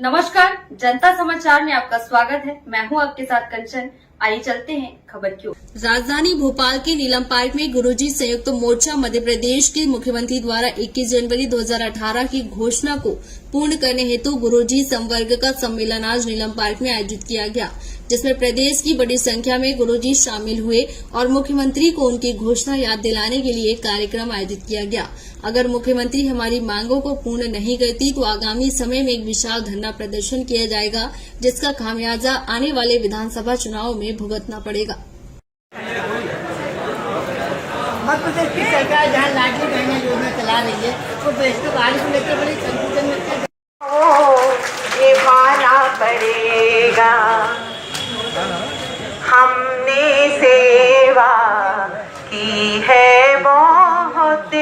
नमस्कार, जनता समाचार में आपका स्वागत है। मैं हूं आपके साथ कंचन। आइए चलते हैं खबर की ओर। राजधानी भोपाल के नीलम पार्क में गुरुजी संयुक्त मोर्चा मध्य प्रदेश के मुख्यमंत्री द्वारा 21 जनवरी 2018 की घोषणा को पूर्ण करने हेतु गुरुजी संवर्ग का सम्मेलन आज नीलम पार्क में आयोजित किया गया, जिसमें प्रदेश की बड़ी संख्या में गुरुजी शामिल हुए और मुख्यमंत्री को उनकी घोषणा याद दिलाने के लिए कार्यक्रम आयोजित किया गया। अगर मुख्यमंत्री हमारी मांगों को पूर्ण नहीं करती तो आगामी समय में एक विशाल धरना प्रदर्शन किया जाएगा, जिसका खामियाजा आने वाले विधानसभा चुनाव में भुगतना पड़ेगा। मध्य प्रदेश की सरकार जहाँ लाडली बहना योजना चला रही है वो वैष्णव आदि को लेकर बड़ी कंफ्यूजन में ये माना पड़ेगा, हमने सेवा की है बहुत,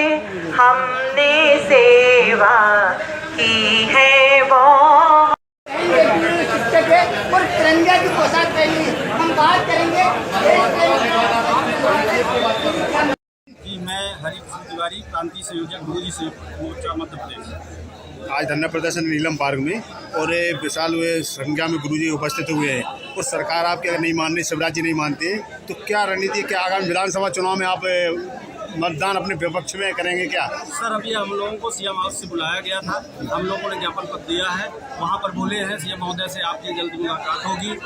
हमने सेवा की है बहुत। शिक्षक है और तिरंगा की पोशाक पहनी है। हम बात करेंगे कि मैं हरिकृष्ण तिवारी, प्रांतीय संयोजक गुरुजी संयुक्त मोर्चा मध्य प्रदेश। आज धरना प्रदर्शन नीलम पार्क में और विशाल हुए संख्या में गुरुजी उपस्थित हुए हैं और सरकार आपके अगर नहीं मान रही, शिवराज जी नहीं मानते तो क्या रणनीति, क्या आगामी विधानसभा चुनाव में आप मतदान अपने विपक्ष में करेंगे क्या? सर, अभी हम लोगों को सीएम हाउस से बुलाया गया था, हम लोगों ने ज्ञापन पत्र दिया है। वहाँ पर बोले हैं सीएम महोदय से आपकी जल्द मुलाकात होगी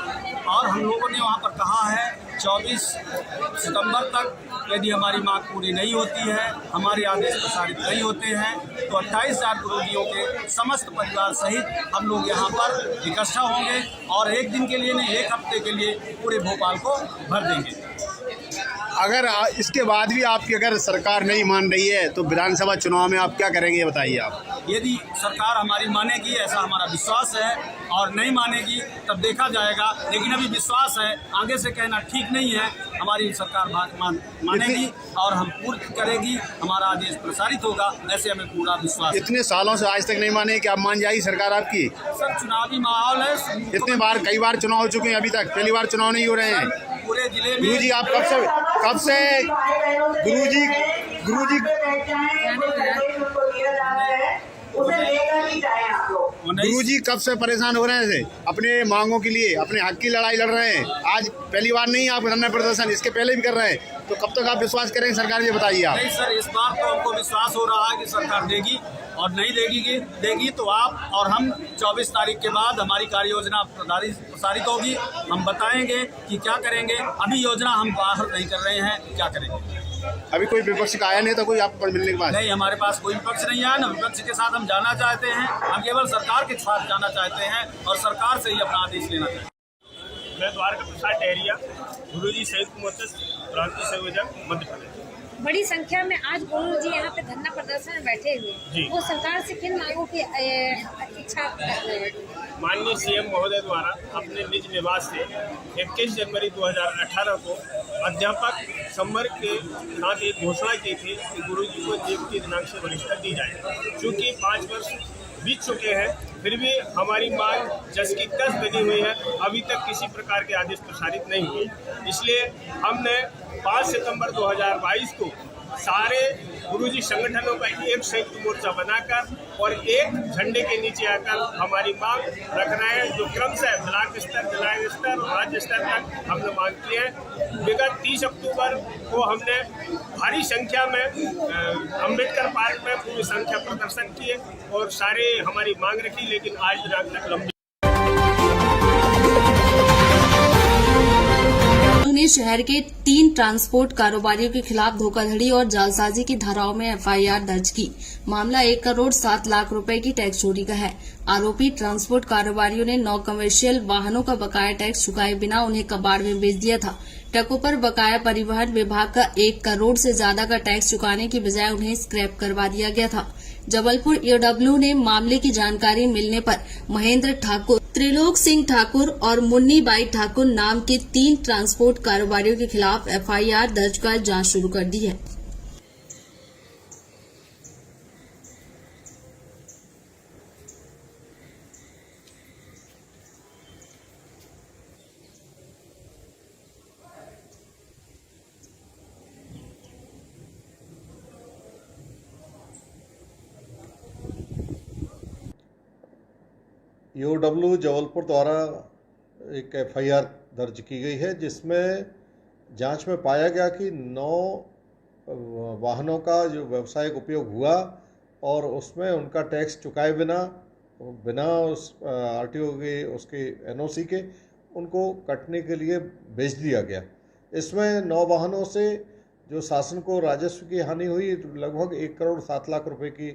और हम लोगों ने वहाँ पर कहा है 24 सितंबर तक यदि हमारी मांग पूरी नहीं होती है, हमारे आदेश प्रसारित नहीं होते हैं तो 28,000 गुरुजियों के समस्त परिवार सहित हम लोग यहाँ पर इकट्ठा होंगे और एक दिन के लिए नहीं, एक हफ्ते के लिए पूरे भोपाल को भर देंगे। अगर इसके बाद भी आपकी अगर सरकार नहीं मान रही है तो विधानसभा चुनाव में आप क्या करेंगे, ये बताइए आप। यदि सरकार हमारी मानेगी, ऐसा हमारा विश्वास है, और नहीं मानेगी तब देखा जाएगा, लेकिन अभी विश्वास है। आगे से कहना ठीक नहीं है। हमारी सरकार मानेगी और हम पूर्ण करेगी, हमारा आदेश प्रसारित होगा, ऐसे हमें पूरा विश्वास है। इतने सालों से आज तक नहीं माने कि आप मान जाएगी सरकार आपकी? सर, चुनावी माहौल है। इतने बार, कई बार चुनाव हो चुके हैं, अभी तक पहली बार चुनाव नहीं हो रहे हैं पूरे जिले में। गुरुजी आप कब से गुरुजी गुरुजी कब से परेशान हो रहे थे अपने मांगों के लिए, अपने हक की लड़ाई लड़ रहे हैं। आज पहली बार नहीं आप धरना प्रदर्शन, इसके पहले भी कर रहे हैं, तो कब तक आप विश्वास करेंगे सरकार, ये बताइए आप। नहीं सर, इस बार तो हमको विश्वास हो रहा है कि सरकार देगी, और नहीं देगी तो आप और हम 24 तारीख के बाद हमारी कार्य योजना प्रसारित होगी। हम बताएंगे कि क्या करेंगे। अभी योजना हम बाहर नहीं कर रहे हैं, क्या करेंगे। अभी कोई विपक्ष का आया नहीं था कोई आपको मिलने के बाद? नहीं, हमारे पास कोई विपक्ष नहीं आया, न विपक्ष के साथ हम जाना चाहते हैं। हम केवल सरकार के साथ जाना चाहते हैं और सरकार से ही अपना आदेश लेना चाहते हैं। मैं द्वारका प्रसाद टहरिया, गुरुजी संयुक्त मोर्चा प्रांतीय संयोजक मध्य प्रदेश। बड़ी संख्या में आज गुरु जी यहाँ पे धरना प्रदर्शन में बैठे हुए, वो सरकार से किन मांगों की इच्छा करते हैं? माननीय सीएम महोदय द्वारा अपने निज निवास से 21 जनवरी 2018 को अध्यापक संवर्ग के साथ एक घोषणा की थी कि गुरुजी को नियुक्ति दिनांक से वरिष्ठता दी जाए। चूँकि 5 वर्ष बीत चुके हैं, फिर भी हमारी मांग जस की तस बनी हुई है, अभी तक किसी प्रकार के आदेश प्रसारित नहीं हुए। इसलिए हमने 5 सितंबर 2022 को सारे गुरुजी संगठनों का एक संयुक्त मोर्चा बनाकर और एक झंडे के नीचे आकर हमारी मांग रख रहे हैं, जो क्रमशः ब्लॉक स्तर, जिला स्तर और राज्य स्तर तक हमने मांग की है। विगत 30 अक्टूबर को हमने भारी संख्या में अम्बेडकर पार्क में पूरी संख्या प्रदर्शन किए और सारे हमारी मांग रखी, लेकिन आज दिनांक तक लंबी। शहर के 3 ट्रांसपोर्ट कारोबारियों के खिलाफ धोखाधड़ी और जालसाजी की धाराओं में एफआईआर दर्ज की। मामला 1 करोड़ 7 लाख रुपए की टैक्स चोरी का है। आरोपी ट्रांसपोर्ट कारोबारियों ने 9 कमर्शियल वाहनों का बकाया टैक्स चुकाए बिना उन्हें कबाड़ में बेच दिया था। ट्रकों पर बकाया परिवहन विभाग का 1 करोड़ से ज्यादा का टैक्स चुकाने की बजाय उन्हें स्क्रैप करवा दिया गया था। जबलपुर ईओडब्ल्यू ने मामले की जानकारी मिलने पर महेंद्र ठाकुर, त्रिलोक सिंह ठाकुर और मुन्नी बाई ठाकुर नाम के 3 ट्रांसपोर्ट कारोबारियों के खिलाफ एफआईआर दर्ज कर जांच शुरू कर दी है। ईओडब्ल्यू जबलपुर द्वारा एक एफआईआर दर्ज की गई है, जिसमें जांच में पाया गया कि 9 वाहनों का जो व्यावसायिक उपयोग हुआ और उसमें उनका टैक्स चुकाए बिना उस आरटीओ के उसके एनओसी के उनको कटने के लिए भेज दिया गया। इसमें 9 वाहनों से जो शासन को राजस्व की हानि हुई, लगभग 1 करोड़ 7 लाख रुपए की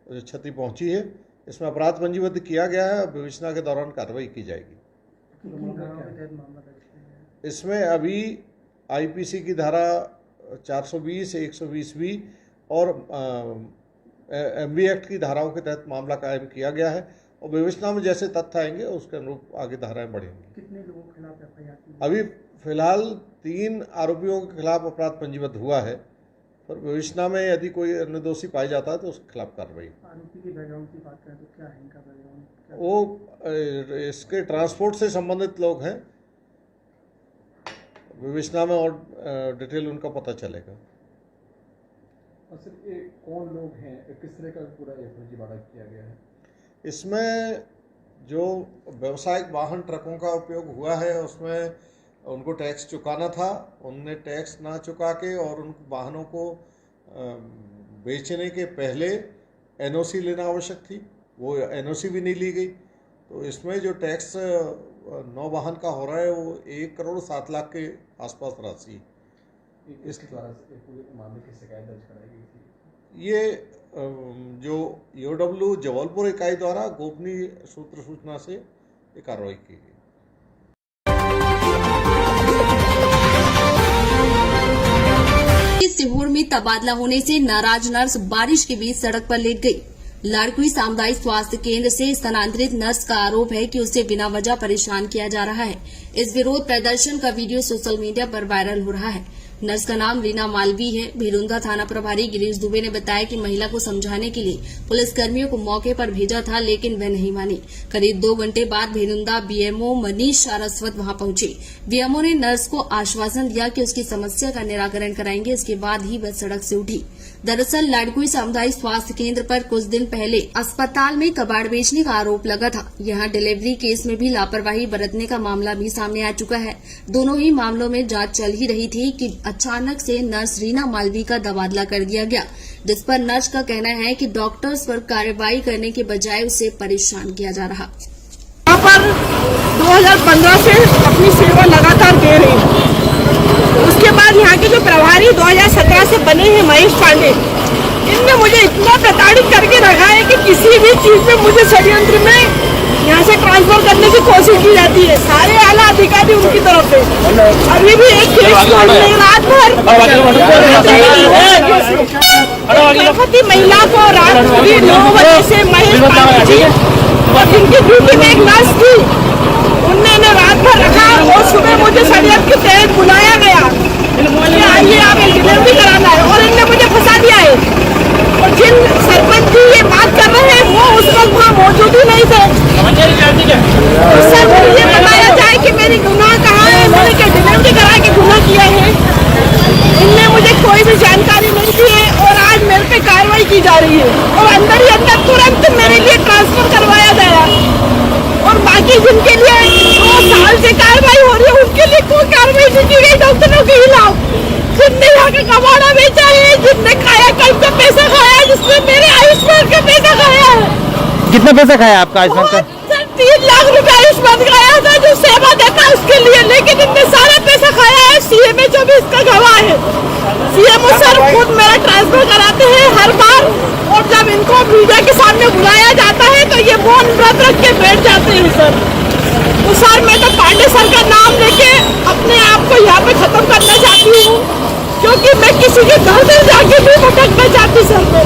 क्षति पहुंची है। इसमें अपराध पंजीबद्ध किया गया है, विवेचना के दौरान कार्रवाई की जाएगी। इसमें अभी आईपीसी की धारा 420, 120B और एमवी एक्ट की धाराओं के तहत मामला कायम किया गया है और विवेचना में जैसे तथ्य आएंगे उसके अनुरूप आगे धाराएं बढ़ेंगी। कितने लोगों के खिलाफ एफआईआर की? अभी फिलहाल 3 आरोपियों के खिलाफ अपराध पंजीबद्ध हुआ है, पर विवेचना में यदि कोई अन्य दोषी पाया जाता है तो उसके खिलाफ कार्रवाई। आरोपी के बैकग्राउंड की बात करें तो क्या है इनका बैकग्राउंड? वो इसके ट्रांसपोर्ट से संबंधित लोग हैं, विवेचना में और डिटेल उनका पता चलेगा। और सर ये कौन लोग हैं, किस तरह का पूरा ये फर्जीवाड़ा किया गया है? इसमें जो व्यावसायिक वाहन ट्रकों का उपयोग हुआ है उसमें उनको टैक्स चुकाना था, उनने टैक्स ना चुका के और उन वाहनों को बेचने के पहले एनओसी लेना आवश्यक थी, वो एनओसी भी नहीं ली गई। तो इसमें जो टैक्स 9 वाहन का हो रहा है वो 1 करोड़ 7 लाख के आसपास राशि। इसके द्वारा पूरे मामले की शिकायत दर्ज कराई गई थी। ये जो ईओडब्ल्यू जबलपुर इकाई द्वारा गोपनीय सूत्र सूचना से ये कार्रवाई की गई। सीहोर में तबादला होने से नाराज नर्स बारिश के बीच सड़क पर लेट गई। लाड़कुई सामुदायिक स्वास्थ्य केंद्र से स्थानांतरित नर्स का आरोप है कि उसे बिना वजह परेशान किया जा रहा है। इस विरोध प्रदर्शन का वीडियो सोशल मीडिया पर वायरल हो रहा है। नर्स का नाम रीना मालवी है। भीरुंदा थाना प्रभारी गिरीश दुबे ने बताया कि महिला को समझाने के लिए पुलिसकर्मियों को मौके पर भेजा था, लेकिन वह नहीं मानी। करीब 2 घंटे बाद भीरुंदा बीएमओ मनीष सारस्वत वहां पहुंचे। बीएमओ ने नर्स को आश्वासन दिया कि उसकी समस्या का निराकरण कराएंगे, इसके बाद ही वह सड़क से उठी। दरअसल लाड़कुई सामुदायिक स्वास्थ्य केंद्र पर कुछ दिन पहले अस्पताल में कबाड़ बेचने का आरोप लगा था। यहां डिलीवरी केस में भी लापरवाही बरतने का मामला भी सामने आ चुका है। दोनों ही मामलों में जांच चल ही रही थी कि अचानक से नर्स रीना मालवी का तबादला कर दिया गया, जिस पर नर्स का कहना है कि डॉक्टर्स पर कार्रवाई करने के बजाय उसे परेशान किया जा रहा। यहाँ पर 2015 से अपनी सेवा लगातार दे रही हूँ। उसके बाद यहाँ के जो प्रभारी 2017 से बने हैं महेश पांडे, इनने मुझे इतना प्रताड़ित करके रखा है कि किसी भी चीज में मुझे षड्यंत्र में यहाँ से ट्रांसफर करने की कोशिश की जाती है। सारे आला अधिकारी उनकी तरफ से अभी भी एक रात भर गर्भवती महिला को रात 9 बजे से महेश पांडे जी और जिनकी ड्यूटी में एक नर्स थी, उन्होंने रात भर रखा और सुबह मुझे षड्यंत्र के तहत बुलाया गया। आइए आप डिलीवरी कराना है और इनने मुझे फंसा दिया है। और जिन सरपंच जी ये बात कर रहे हैं वो उस वक्त वहाँ मौजूद ही नहीं थे। सर मुझे ये बताया जाए कि मेरी गुनाह कहाँ है, मैंने क्या डिलीवरी करा के गुनाह किया है। इनने मुझे कोई भी जानकारी नहीं दी है और आज मेरे पे कार्रवाई की जा रही है और अंदर ही अंदर तुरंत मेरे लिए ट्रांसफर करवाया गया। और बाकी जिनके लिए 2 साल से कार्रवाई हो रही है उनके लिए कोई कार्रवाई नहीं की गई डॉक्टरों के खिलाफ। जिनने यहाँ का कबाड़ा बेचा है, जिनने खाया कल का पैसा खाया है, जिसने मेरे आयुष्मान का पैसा खाया है। कितना पैसा खाया आपका आयुष्मान का? सर 3 लाख रुपए आयुष्मान खाया था जो सेवा देता उसके लिए, लेकिन इनने सारा पैसा खाया है। सीएमओ जो भी इसका गवाह है, सीएमओ सर खुद मेरा ट्रांसफर कराते हैं हर बार। और जब इनको मीडिया के सामने बुलाया जाता है तो ये मौन व्रत रख के बैठ जाते हैं सर। तो सर मैं तो पांडे सर का नाम लेके अपने आप को यहाँ पे खत्म करना चाहती हूँ, क्योंकि मैं किसी के घर में जाके भी भटकना चाहती सर मैं।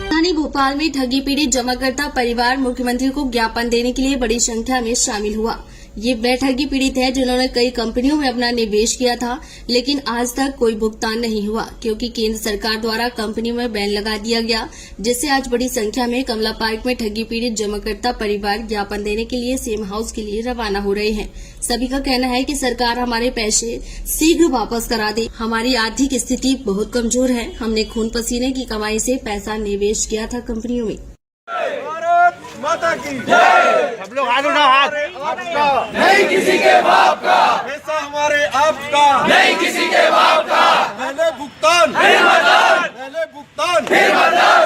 राजधानी भोपाल में ठगी पीड़ित जमाकर्ता परिवार मुख्यमंत्री को ज्ञापन देने के लिए बड़ी संख्या में शामिल हुआ। ये वे ठगी पीड़ित है जिन्होंने कई कंपनियों में अपना निवेश किया था, लेकिन आज तक कोई भुगतान नहीं हुआ क्योंकि केंद्र सरकार द्वारा कंपनियों में बैन लगा दिया गया, जिससे आज बड़ी संख्या में कमला पार्क में ठगी पीड़ित जमाकर्ता परिवार ज्ञापन देने के लिए सीएम हाउस के लिए रवाना हो रहे हैं। सभी का कहना है कि सरकार हमारे पैसे शीघ्र वापस करा दे। हमारी आर्थिक स्थिति बहुत कमजोर है, हमने खून पसीने की कमाई से पैसा निवेश किया था कंपनियों में। माता की जय। सब लोग हाथ उठाओ, हाथ। आपका नहीं किसी के बाप का, पैसा हमारे आपका नहीं किसी के बाप का, पहले भुगतान फिर मतदान, पहले भुगतान फिर मतदान।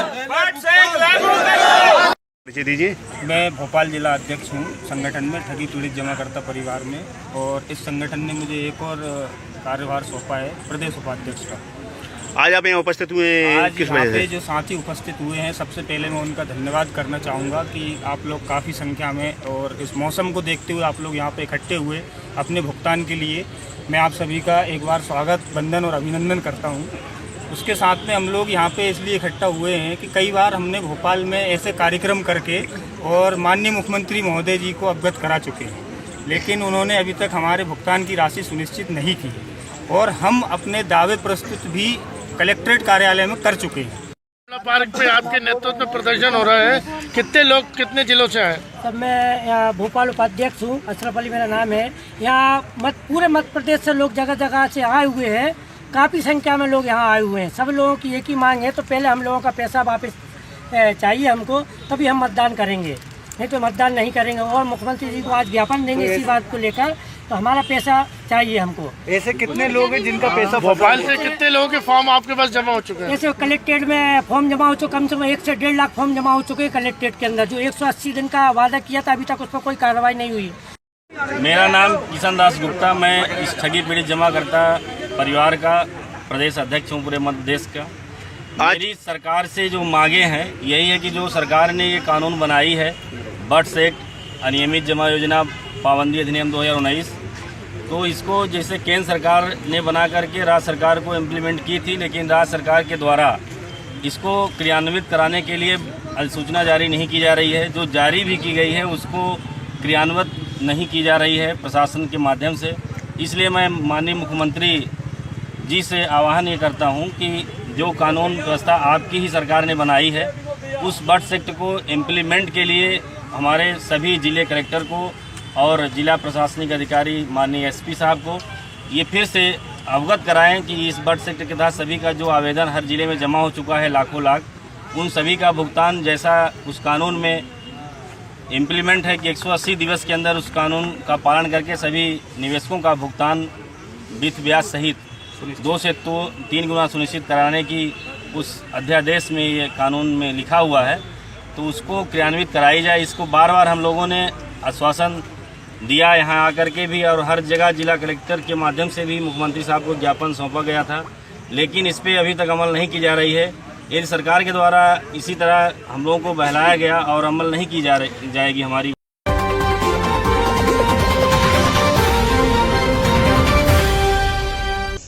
परिचय दीजिए। मैं भोपाल जिला अध्यक्ष हूँ संगठन में ठगी पीड़ित जमाकर्ता परिवार में, और इस संगठन ने मुझे एक और कार्यभार सौंपा है प्रदेश उपाध्यक्ष का। आज आप यहाँ उपस्थित हुए आज किस यहाँ वजह पे से? जो साथी उपस्थित हुए हैं, सबसे पहले मैं उनका धन्यवाद करना चाहूँगा कि आप लोग काफ़ी संख्या में और इस मौसम को देखते हुए आप लोग यहाँ पे इकट्ठे हुए अपने भुगतान के लिए। मैं आप सभी का एक बार स्वागत, वंदन और अभिनंदन करता हूँ। उसके साथ में हम लोग यहाँ पे इसलिए इकट्ठा हुए हैं कि कई बार हमने भोपाल में ऐसे कार्यक्रम करके और माननीय मुख्यमंत्री महोदय जी को अवगत करा चुके हैं, लेकिन उन्होंने अभी तक हमारे भुगतान की राशि सुनिश्चित नहीं की और हम अपने दावे प्रस्तुत भी कलेक्ट्रेट कार्यालय में कर चुके हैं। पार्क पे आपके नेतृत्व में प्रदर्शन हो रहा है, कितने लोग कितने जिलों से आए? सब मैं यहाँ भोपाल उपाध्यक्ष हूँ, अशरफ अली मेरा नाम है। यहाँ पूरे मध्य प्रदेश से लोग जगह जगह से आए हुए हैं, काफ़ी संख्या में लोग यहाँ आए हुए हैं। सब लोगों की एक ही मांग है, तो पहले हम लोगों का पैसा वापस चाहिए हमको, तभी हम मतदान करेंगे, नहीं तो मतदान नहीं करेंगे। और मुख्यमंत्री जी को आज ज्ञापन देंगे इसी बात को लेकर, तो हमारा पैसा चाहिए हमको। ऐसे कितने लोग हैं जिनका पैसा भोपाल से कितने लोगों के फॉर्म आपके पास जमा हो चुके हैं? ऐसे कलेक्ट्रेट में फॉर्म जमा हो चुके, कम से कम 1 से 1.5 लाख फॉर्म जमा हो चुके हैं कलेक्ट्रेट के अंदर। जो 180 दिन का वादा किया था, अभी तक उस पर कोई कार्रवाई नहीं हुई। मेरा नाम किशन दास गुप्ता, मैं इस ठगी पीड़ित जमाकर्ता परिवार का प्रदेश अध्यक्ष हूँ पूरे मध्य प्रदेश का। मेरी सरकार से जो मांगे हैं यही है कि जो सरकार ने ये कानून बनाई है, बर्ड्स एक्ट, अनियमित जमा योजना पाबंदी अधिनियम 2019, तो इसको जैसे केंद्र सरकार ने बना करके राज्य सरकार को इम्प्लीमेंट की थी, लेकिन राज्य सरकार के द्वारा इसको क्रियान्वित कराने के लिए अधिसूचना जारी नहीं की जा रही है। जो जारी भी की गई है उसको क्रियान्वित नहीं की जा रही है प्रशासन के माध्यम से। इसलिए मैं माननीय मुख्यमंत्री जी से आह्वान ये करता हूँ कि जो कानून व्यवस्था आपकी ही सरकार ने बनाई है, उस बर्ड्स एक्ट को इम्प्लीमेंट के लिए हमारे सभी जिले कलेक्टर को और जिला प्रशासनिक अधिकारी माननीय एसपी साहब को ये फिर से अवगत कराएं कि इस बर्ड्स एक्ट के तहत सभी का जो आवेदन हर जिले में जमा हो चुका है लाखों लाख, उन सभी का भुगतान जैसा उस कानून में इम्प्लीमेंट है कि 180 दिवस के अंदर उस कानून का पालन करके सभी निवेशकों का भुगतान वित्त ब्याज सहित 2 से 3 गुना सुनिश्चित कराने की उस अध्यादेश में ये कानून में लिखा हुआ है, तो उसको क्रियान्वित कराई जाए। इसको बार बार हम लोगों ने आश्वासन दिया यहाँ आकर के भी, और हर जगह जिला कलेक्टर के माध्यम से भी मुख्यमंत्री साहब को ज्ञापन सौंपा गया था, लेकिन इस पर अभी तक अमल नहीं की जा रही है। यदि सरकार के द्वारा इसी तरह हम लोगों को बहलाया गया और अमल नहीं की जाएगी हमारी।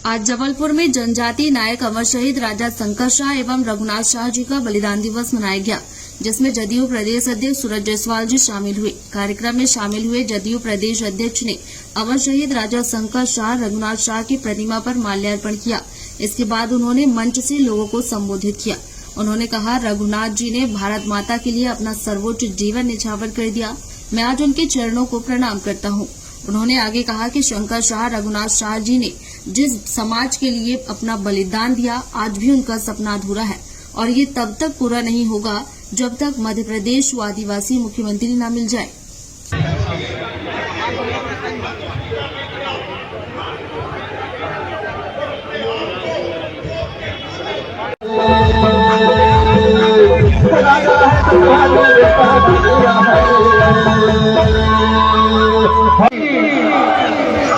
आज जबलपुर में जनजातीय नायक अमर शहीद राजा शंकर शाह एवं रघुनाथ शाह जी का बलिदान दिवस मनाया गया, जिसमें जदयू प्रदेश अध्यक्ष सूरज जायसवाल जी शामिल हुए। कार्यक्रम में शामिल हुए जदयू प्रदेश अध्यक्ष ने अमर शहीद राजा शंकर शाह रघुनाथ शाह की प्रतिमा पर माल्यार्पण किया। इसके बाद उन्होंने मंच से लोगों को संबोधित किया। उन्होंने कहा, रघुनाथ जी ने भारत माता के लिए अपना सर्वोच्च जीवन निछावर कर दिया। मैं आज उनके चरणों को प्रणाम करता हूँ। उन्होंने आगे कहा कि शंकर शाह रघुनाथ शाह जी ने जिस समाज के लिए अपना बलिदान दिया, आज भी उनका सपना अधूरा है और ये तब तक पूरा नहीं होगा जब तक मध्य प्रदेश को आदिवासी मुख्यमंत्री न मिल जाए।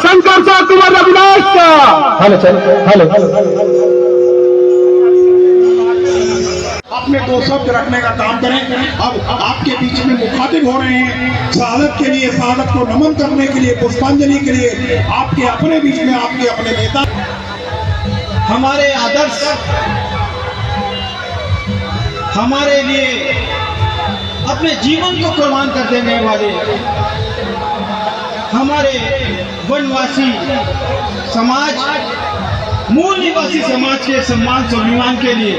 शंकर शाह कुमार रघुनाथ शाह। हेलो अपने 2 शब्द रखने का काम करें। अब आपके बीच में मुखातिब हो रहे हैं, शहादत के लिए, शहादत को नमन करने के लिए, पुष्पांजलि के लिए आपके अपने बीच में आपके अपने नेता, हमारे आदर्श, हमारे लिए अपने जीवन को कुर्बान कर देने वाले हमारे वनवासी समाज, मूल निवासी समाज के सम्मान स्वाभिमान के लिए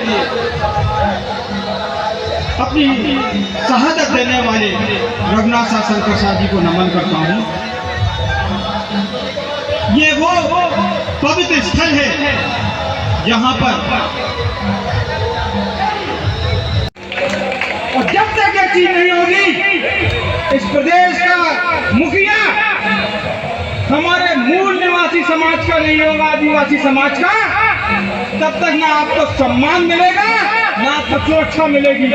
अपनी शहादत देने वाले रघुनाथ शाह शंकर शाह जी को नमन करता हूँ। ये वो पवित्र स्थल है जहाँ पर, और जब तक ये चीज नहीं होगी, इस प्रदेश का मुखिया हमारे मूल निवासी समाज का नहीं होगा, आदिवासी समाज का, तब तक ना आपको सम्मान मिलेगा ना आपको सुरक्षा मिलेगी।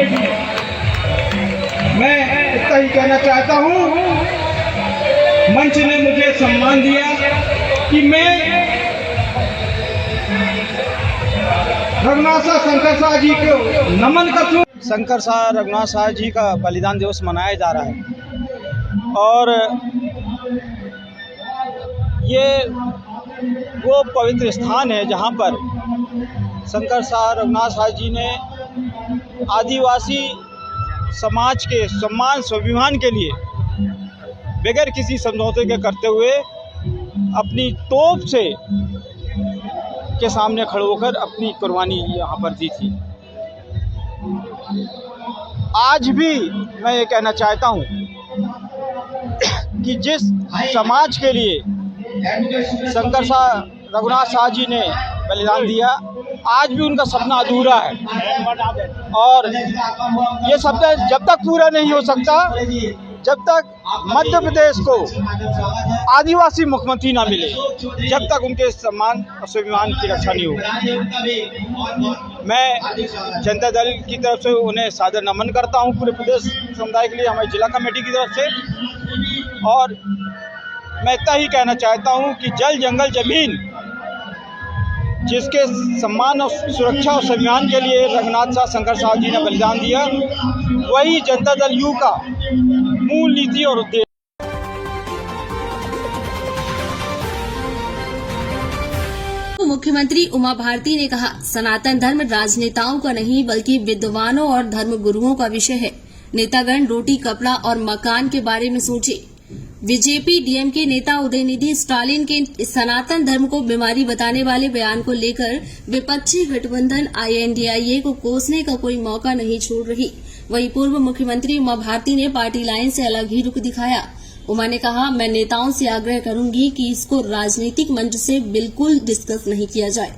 मैं इतना ही कहना चाहता हूँ, मंच ने मुझे सम्मान दिया कि मैं रघुनाथ शाह शंकर शाह जी को नमन करूं। शंकर शाह रघुनाथ शाह जी का बलिदान दिवस मनाया जा रहा है और ये वो पवित्र स्थान है जहाँ पर शंकर शाह रघुनाथ शाह जी ने आदिवासी समाज के सम्मान स्वाभिमान के लिए बगैर किसी समझौते के करते हुए अपनी तोप से के सामने खड़े होकर अपनी कुर्बानी यहाँ पर दी थी। आज भी मैं ये कहना चाहता हूँ कि जिस समाज के लिए शंकर शाह रघुनाथ शाह जी ने बलिदान दिया, आज भी उनका सपना अधूरा है और ये सपना जब तक पूरा नहीं हो सकता जब तक मध्य प्रदेश को आदिवासी मुख्यमंत्री ना मिले, जब तक उनके सम्मान और स्वाभिमान की रक्षा नहीं होगी। मैं जनता दल की तरफ से उन्हें सादर नमन करता हूं, पूरे प्रदेश समुदाय के लिए हमारी जिला कमेटी की तरफ से। और मैं इतना ही कहना चाहता हूं कि जल जंगल जमीन जिसके सम्मान और सुरक्षा और स्वाभिमान के लिए रघुनाथ शाह शंकर शाह जी ने बलिदान दिया, वही जनता दल यू का मूल नीति और उद्देश्य। मुख्यमंत्री उमा भारती ने कहा, सनातन धर्म राजनेताओं का नहीं बल्कि विद्वानों और धर्म गुरुओं का विषय है। नेतागण रोटी कपड़ा और मकान के बारे में सोचे। बीजेपी डीएमके नेता उदयनिधि स्टालिन के सनातन धर्म को बीमारी बताने वाले बयान को लेकर विपक्षी गठबंधन INDIA को कोसने का कोई मौका नहीं छोड़ रही। वहीं पूर्व मुख्यमंत्री उमा भारती ने पार्टी लाइन से अलग ही रुख दिखाया। उमा ने कहा, मैं नेताओं से आग्रह करूंगी कि इसको राजनीतिक मंच से बिल्कुल डिस्कस नहीं किया जाए।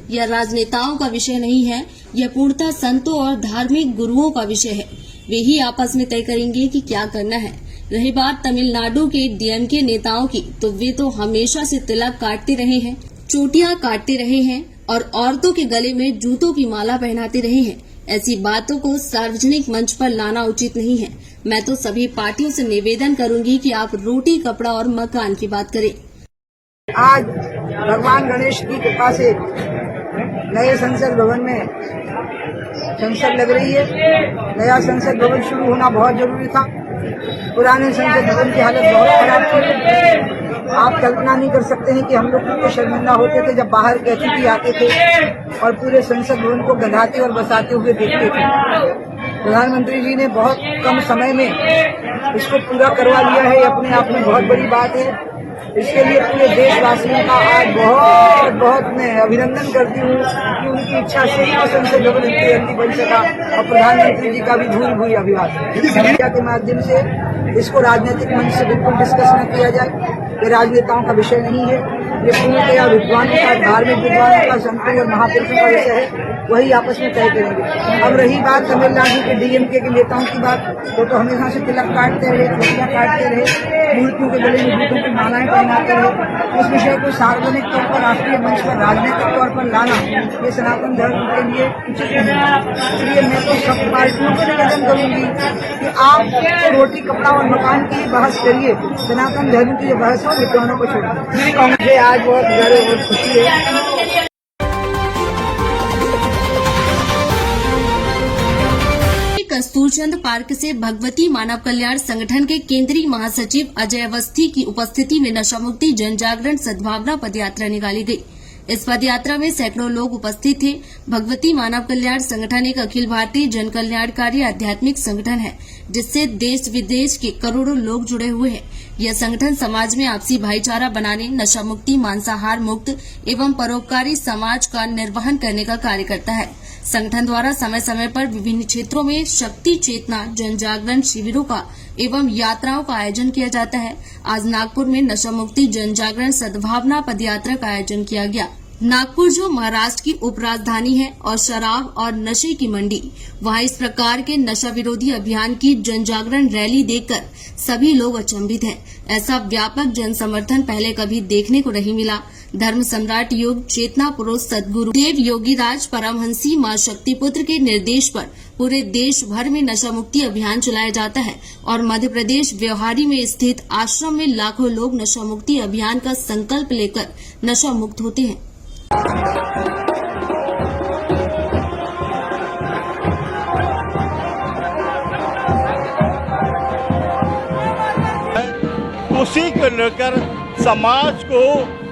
यह राजनेताओं का विषय नहीं है, यह पूर्णतः संतों और धार्मिक गुरुओं का विषय है। वे ही आपस में तय करेंगे कि क्या करना है। रही बात तमिलनाडु के डीएमके नेताओं की, तो वे तो हमेशा से तिलक काटते रहे हैं, चोटियां काटते रहे हैं और औरतों के गले में जूतों की माला पहनाते रहे हैं। ऐसी बातों को सार्वजनिक मंच पर लाना उचित नहीं है। मैं तो सभी पार्टियों से निवेदन करूंगी कि आप रोटी कपड़ा और मकान की बात करें। आज भगवान गणेश की कृपा से नए संसद भवन में संसद लग रही है। नया संसद भवन शुरू होना बहुत जरूरी था। पुराने संसद भवन की हालत बहुत खराब थी। आप कल्पना नहीं कर सकते हैं कि हम लोग कितने शर्मिंदा होते थे जब बाहर के अतिथि आते थे और पूरे संसद भवन को गंधाते और बसाते हुए देखते थे। प्रधानमंत्री जी ने बहुत कम समय में इसको पूरा करवा लिया है। अपने आप में बहुत बड़ी बात है। इसके लिए पूरे देशवासियों का आज बहुत बहुत मैं अभिनंदन करती हूँ कि उनकी इच्छा से ही संसद भवन इतनी जल्दी बन सका और प्रधानमंत्री जी का भी भूरी भूरी अभिवादन। मीडिया के माध्यम से इसको राजनीतिक मंच से बिल्कुल डिस्कस न किया जाए। ये राजनेताओं का विषय नहीं है। ये पूर्णतया विद्वानों का, धार्मिक विद्वानों का, संतों और महापुरुषों का विषय है। वही आपस में तय करेंगे। अब रही बात तमिलनाडु के डीएमके के नेताओं की बात, तो हमेशा से तिलक काटते रहे, रोटियां काटते रहे, मूर्तियों के गले में जूतों की मालाएं पहनाते रहे। उस विषय को सार्वजनिक तौर पर राष्ट्रीय मंच पर राजनीतिक तौर पर लाना ये सनातन धर्म के लिए उचित नहीं है। इसलिए मैं तो सब पार्टियों को निवेदन करूंगी कि आप रोटी कपड़ा और मकान की बहस करिए, सनातन धर्म की जो बहस हो विद्वानों को छोड़िए। मुझे आज बहुत गर्व और खुशी है। कस्तूरचंद पार्क से भगवती मानव कल्याण संगठन के केंद्रीय महासचिव अजय अवस्थी की उपस्थिति में नशा मुक्ति जन जागरण सद्भावना पदयात्रा निकाली गई। इस पद यात्रा में सैकड़ों लोग उपस्थित थे। भगवती मानव कल्याण संगठन एक अखिल भारतीय जन कल्याणकारी आध्यात्मिक संगठन है, जिससे देश विदेश के करोड़ों लोग जुड़े हुए हैं। यह संगठन समाज में आपसी भाईचारा बनाने, नशा मुक्ति, मांसाहार मुक्त एवं परोपकारी समाज का निर्वहन करने का कार्य करता है। संगठन द्वारा समय समय पर विभिन्न क्षेत्रों में शक्ति चेतना जन जागरण शिविरों का एवं यात्राओं का आयोजन किया जाता है। आज नागपुर में नशा मुक्ति जन जागरण सद्भावना पदयात्रा का आयोजन किया गया। नागपुर जो महाराष्ट्र की उपराजधानी है और शराब और नशे की मंडी, वहां इस प्रकार के नशा विरोधी अभियान की जन जागरण रैली देखकर सभी लोग अचंभित हैं। ऐसा व्यापक जन समर्थन पहले कभी देखने को नहीं मिला। धर्म सम्राट योग चेतना पुरुष सदगुरु देव योगीराज परमहंसी मां शक्तिपुत्र के निर्देश पर पूरे देश भर में नशा मुक्ति अभियान चलाया जाता है और मध्य प्रदेश व्यवहारी में स्थित आश्रम में लाखों लोग नशा मुक्ति अभियान का संकल्प लेकर नशा मुक्त होते हैं। उसी को लेकर समाज को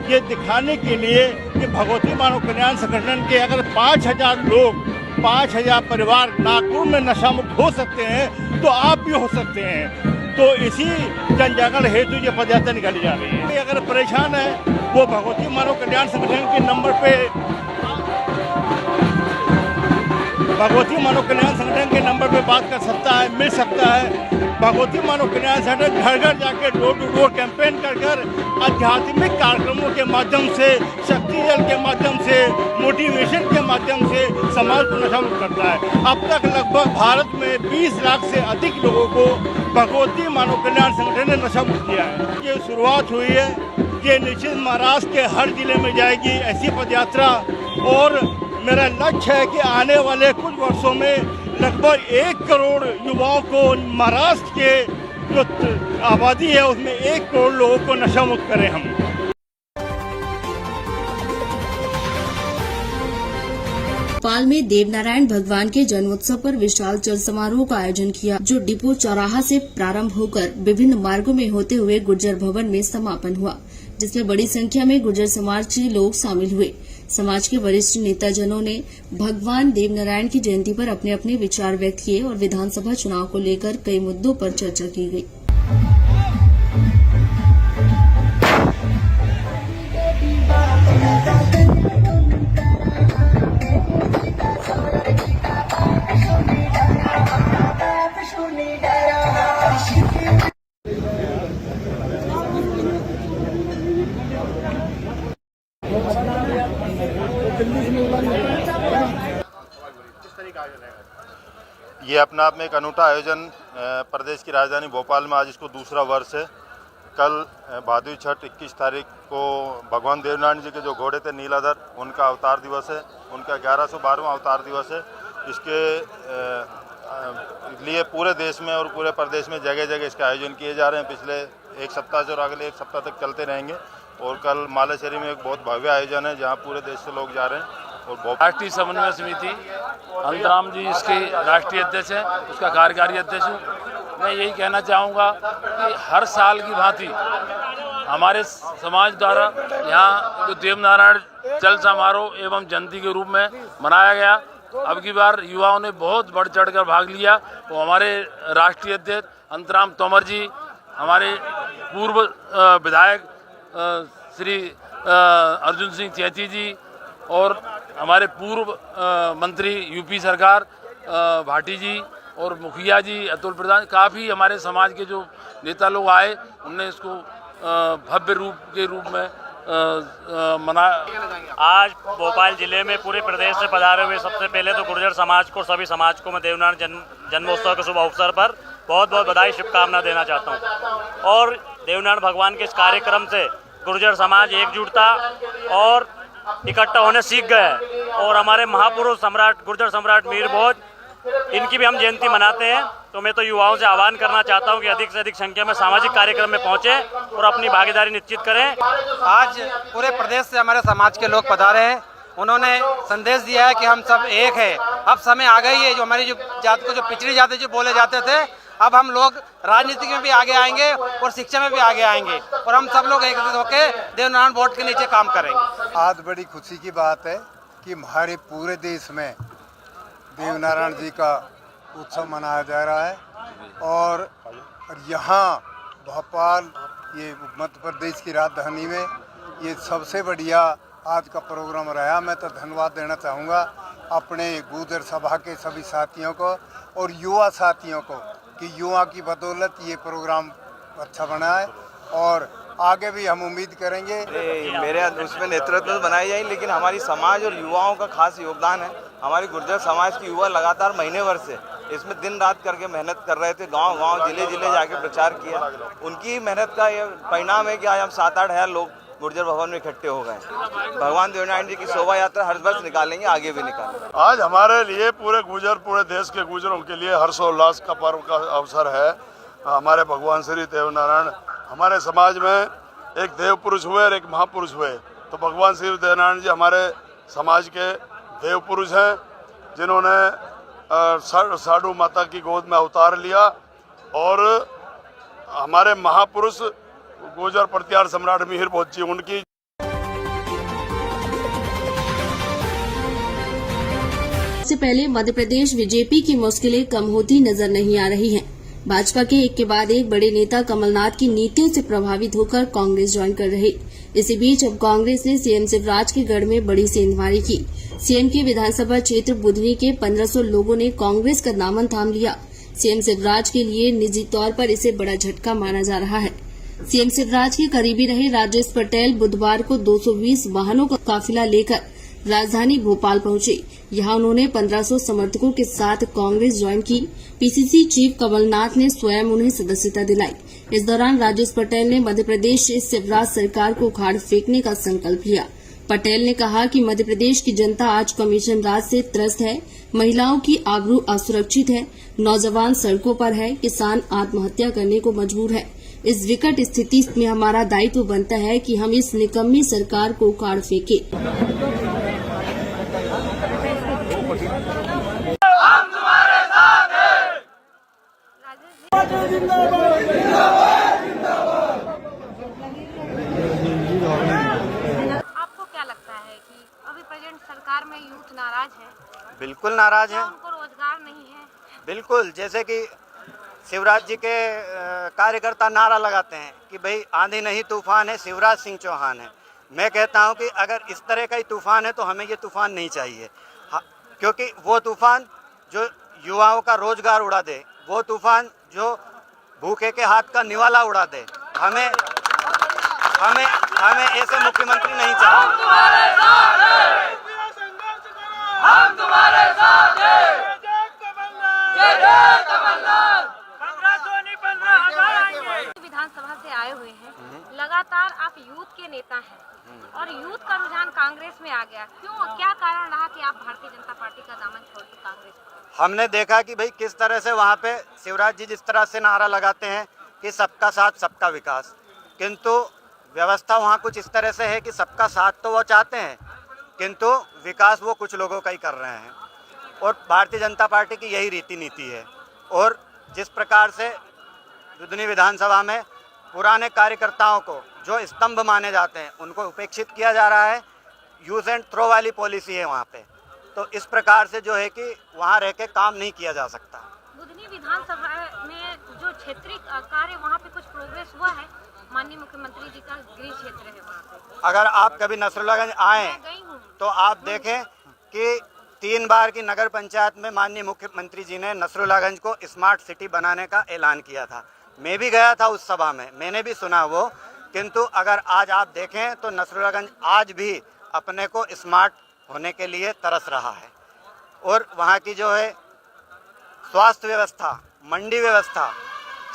ये दिखाने के लिए कि भगवती मानव कल्याण संगठन के अगर 5,000 लोग 5,000 परिवार नागपुर में नशा मुक्त हो सकते हैं तो आप भी हो सकते हैं। तो इसी जन जागरण हेतु ये पदयात्रा निकाली जा रही है। अगर परेशान है वो भगवती मानव कल्याण संगठन के नंबर पे भगवती मानव कल्याण संगठन के नंबर पे बात कर सकता है, मिल सकता है। भगवती मानव कल्याण संगठन घर घर जाकर डोर टू डोर कैंपेन कर आध्यात्मिक कार्यक्रमों के माध्यम से, शक्ति जल के माध्यम से, मोटिवेशन के माध्यम से समाज को नशा मुक्त करता है। अब तक लगभग भारत में 20 लाख से अधिक लोगों को भगवती मानव कल्याण संगठन ने नशा मुक्त किया है। ये शुरुआत हुई है, ये निश्चित महाराष्ट्र के हर जिले में जाएगी ऐसी पदयात्रा और मेरा लक्ष्य है कि आने वाले कुछ वर्षों में लगभग 1 करोड़ युवाओं को महाराष्ट्र के जो आबादी है उसमें 1 करोड़ लोगों को नशा मुक्त करें हम। भोपाल में देवनारायण भगवान के जन्मोत्सव पर विशाल चल समारोह का आयोजन किया, जो डिपो चौराहा से प्रारंभ होकर विभिन्न मार्गों में होते हुए गुर्जर भवन में समापन हुआ, जिसमें बड़ी संख्या में गुर्जर समाज के लोग शामिल हुए। समाज के वरिष्ठ नेताजनों ने भगवान देवनारायण की जयंती पर अपने अपने विचार व्यक्त किए और विधानसभा चुनाव को लेकर कई मुद्दों पर चर्चा की गई। ये अपने आप में एक अनूठा आयोजन प्रदेश की राजधानी भोपाल में आज इसको दूसरा वर्ष है। कल भादुई छठ 21 तारीख को भगवान देवनारायण जी के जो घोड़े थे नीलाधर, उनका अवतार दिवस है, उनका 1112वां अवतार दिवस है। इसके लिए पूरे देश में और पूरे प्रदेश में जगह जगह इसके आयोजन किए जा रहे हैं। पिछले एक सप्ताह से और अगले एक सप्ताह तक चलते रहेंगे और कल मालेश्वरी में एक बहुत भव्य आयोजन है जहाँ पूरे देश से लोग जा रहे हैं। और राष्ट्रीय समन्वय समिति अंतराम जी इसके राष्ट्रीय अध्यक्ष हैं, उसका कार्यकारी अध्यक्ष हूँ। मैं यही कहना चाहूँगा कि हर साल की भांति हमारे समाज द्वारा यहाँ जो देवनारायण चल समारोह एवं जयंती के रूप में मनाया गया। अब की बार युवाओं ने बहुत बढ़ चढ़ कर भाग लिया। तो हमारे राष्ट्रीय अध्यक्ष अंतराम तोमर जी, हमारे पूर्व विधायक श्री अर्जुन सिंह चैती जी और हमारे पूर्व मंत्री यूपी सरकार भाटी जी और मुखिया जी अतुल प्रधान, काफ़ी हमारे समाज के जो नेता लोग आए, उनने इसको भव्य रूप के रूप में मनाया। आज भोपाल जिले में पूरे प्रदेश से पधारे हुए सबसे पहले तो गुर्जर समाज को, सभी समाज को मैं देवनारायण जन्मोत्सव के शुभ अवसर पर बहुत बहुत बधाई शुभकामना देना चाहता हूँ। और देवनारायण भगवान के इस कार्यक्रम से गुर्जर समाज एकजुटता और इकट्ठा होने सीख गए और हमारे महापुरुष सम्राट गुर्जर सम्राट मीर भोज, इनकी भी हम जयंती मनाते हैं। तो मैं तो युवाओं से आह्वान करना चाहता हूं कि अधिक से अधिक संख्या में सामाजिक कार्यक्रम में पहुंचें और अपनी भागीदारी निश्चित करें। आज पूरे प्रदेश से हमारे समाज के लोग पधारे हैं। उन्होंने संदेश दिया है कि हम सब एक हैं। अब समय आ गई है, जो हमारी जो जात को जो पिछड़ी जाति जो बोले जाते थे, अब हम लोग राजनीति में भी आगे आएंगे और शिक्षा में भी आगे आएंगे और हम सब लोग एकत्रित होकर देवनारायण बोर्ड के नीचे काम करेंगे। आज बड़ी खुशी की बात है कि हमारे पूरे देश में देवनारायण जी का उत्सव मनाया जा रहा है और यहाँ भोपाल, ये मध्य प्रदेश की राजधानी में ये सबसे बढ़िया आज का प्रोग्राम रहा। मैं तो धन्यवाद देना चाहूँगा अपने गुर्जर सभा के सभी साथियों को और युवा साथियों को कि युवा की बदौलत ये प्रोग्राम अच्छा बना है और आगे भी हम उम्मीद करेंगे। मेरे उसमें नेतृत्व तो बनाई जाए, लेकिन हमारी समाज और युवाओं का खास योगदान है। हमारी गुर्जर समाज की युवा लगातार महीने भर से इसमें दिन रात करके मेहनत कर रहे थे, गांव-गांव जिले जाके प्रचार किया। उनकी मेहनत का ये परिणाम है कि आज हम 7-8 हज़ार लोग गुर्जर भवन में इकट्ठे हो गए। भगवान देवनारायण जी की शोभा यात्रा हर वर्ष निकालेंगे, आगे भी निकालेंगे। आज हमारे लिए पूरे देश के गुर्जरों के लिए हर्षोल्लास का पर्व का अवसर है। हमारे भगवान श्री देवनारायण हमारे समाज में एक देव पुरुष हुए और एक महापुरुष हुए, तो भगवान श्री देवनारायण जी हमारे समाज के देव पुरुष हैं, जिन्होंने साधु माता की गोद में अवतार लिया और हमारे महापुरुष गुर्जर प्रतिहार सम्राट मिहिर भोज जी, उनकी इससे पहले मध्य प्रदेश बीजेपी की मुश्किलें कम होती नजर नहीं आ रही हैं। भाजपा के एक के बाद एक बड़े नेता कमलनाथ की नीतियों से प्रभावित होकर कांग्रेस ज्वाइन कर रहे। इसी बीच अब कांग्रेस ने सीएम शिवराज के गढ़ में बड़ी सेंधमारी की। सीएम के विधानसभा क्षेत्र बुधनी के 1500 लोगों ने कांग्रेस का दामन थाम लिया। सीएम शिवराज के लिए निजी तौर पर इसे बड़ा झटका माना जा रहा है। सीएम शिवराज के करीबी रहे राजेश पटेल बुधवार को 220 वाहनों का काफिला लेकर राजधानी भोपाल पहुंचे। यहां उन्होंने 1500 समर्थकों के साथ कांग्रेस ज्वाइन की। पीसीसी चीफ कमलनाथ ने स्वयं उन्हें सदस्यता दिलाई। इस दौरान राजेश पटेल ने मध्य प्रदेश से शिवराज सरकार को उखाड़ फेंकने का संकल्प लिया। पटेल ने कहा कि मध्य प्रदेश की जनता आज कमीशन राज से त्रस्त है, महिलाओं की आबरू असुरक्षित है, नौजवान सड़कों पर है, किसान आत्महत्या करने को मजबूर है। इस विकट स्थिति में हमारा दायित्व बनता है कि हम इस निकम्मी सरकार को उखाड़ फेंके। आपको क्या लगता है कि अभी प्रेजेंट सरकार में यूथ नाराज है? बिल्कुल नाराज है। उनको रोजगार नहीं है। बिल्कुल, जैसे कि शिवराज जी के कार्यकर्ता नारा लगाते हैं कि भाई आंधी नहीं तूफान है, शिवराज सिंह चौहान है। मैं कहता हूं कि अगर इस तरह का ही तूफान है तो हमें ये तूफान नहीं चाहिए, क्योंकि वो तूफान जो युवाओं का रोजगार उड़ा दे, वो तूफान जो भूखे के हाथ का निवाला उड़ा दे, हमें ऐसे मुख्यमंत्री नहीं चाहिए। हम तुम्हारे साथ हैं। विधानसभा से आए हुए हैं, लगातार आप यूथ के नेता हैं और यूथ का रुझान कांग्रेस में आ गया। क्यों, क्या कारण रहा कि आप भारतीय जनता पार्टी का दामन छोड़ के कांग्रेस? हमने देखा कि भाई किस तरह से वहाँ पे शिवराज जी जिस तरह से नारा लगाते हैं कि सबका साथ सबका विकास, किंतु व्यवस्था वहाँ कुछ इस तरह से है कि सबका साथ तो वो चाहते हैं किंतु विकास वो कुछ लोगों का ही कर रहे हैं। और भारतीय जनता पार्टी की यही रीति नीति है। और जिस प्रकार से बुधनी विधानसभा में पुराने कार्यकर्ताओं को जो स्तंभ माने जाते हैं उनको उपेक्षित किया जा रहा है, यूज एंड थ्रो वाली पॉलिसी है वहाँ पे, तो इस प्रकार से जो है कि वहाँ रह के काम नहीं किया जा सकता। बुधनी विधानसभा में जो क्षेत्रीय कार्य वहाँ पे कुछ प्रोग्रेस हुआ है? माननीय मुख्यमंत्री जी का गृह क्षेत्र है वहाँ पे। अगर आप कभी नसरुल्लागंज आए तो आप देखें कि 3 बार की नगर पंचायत में माननीय मुख्यमंत्री जी ने नसरुल्लागंज को स्मार्ट सिटी बनाने का ऐलान किया था। मैं भी गया था उस सभा में, मैंने भी सुना वो, किंतु अगर आज आप देखें तो नसरुल्लागंज आज भी अपने को स्मार्ट होने के लिए तरस रहा है। और वहाँ की जो है स्वास्थ्य व्यवस्था, मंडी व्यवस्था,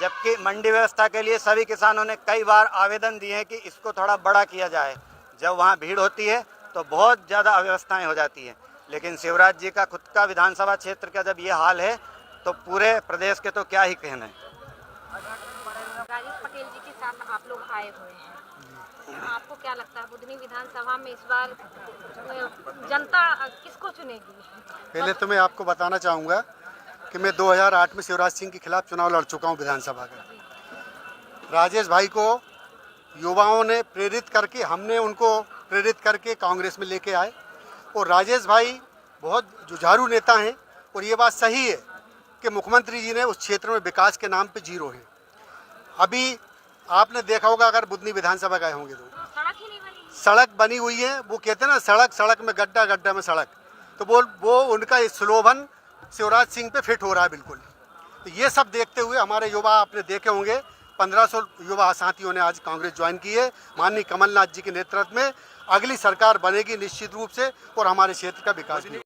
जबकि मंडी व्यवस्था के लिए सभी किसानों ने कई बार आवेदन दिए हैं कि इसको थोड़ा बड़ा किया जाए। जब वहाँ भीड़ होती है तो बहुत ज़्यादा अव्यवस्थाएं हो जाती हैं, लेकिन शिवराज जी का खुद का विधानसभा क्षेत्र का जब ये हाल है तो पूरे प्रदेश के तो क्या ही कहना है। राजेश पटेल जी के साथ आप लोग आए हुए हैं, आपको क्या लगता है बुधनी विधानसभा में इस बार जनता किसको चुनेगी? पहले तो मैं आपको बताना चाहूँगा कि मैं 2008 में शिवराज सिंह के खिलाफ चुनाव लड़ चुका हूँ विधानसभा का। राजेश भाई को युवाओं ने प्रेरित करके, हमने उनको प्रेरित करके कांग्रेस में लेके आए और राजेश भाई बहुत जुझारू नेता हैं और ये बात सही है कि मुख्यमंत्री जी ने उस क्षेत्र में विकास के नाम पे जीरो है। अभी आपने देखा होगा, अगर बुधनी विधानसभा गए होंगे तो सड़क बनी हुई है। वो कहते हैं ना, सड़क सड़क में गड्ढा, गड्ढा में सड़क, तो वो उनका स्लोगन शिवराज सिंह पे फिट हो रहा है बिल्कुल। तो ये सब देखते हुए हमारे युवा, आपने देखे होंगे 1500 युवा साथियों ने आज कांग्रेस ज्वाइन की है। माननीय कमलनाथ जी के नेतृत्व में अगली सरकार बनेगी निश्चित रूप से और हमारे क्षेत्र का विकास भी।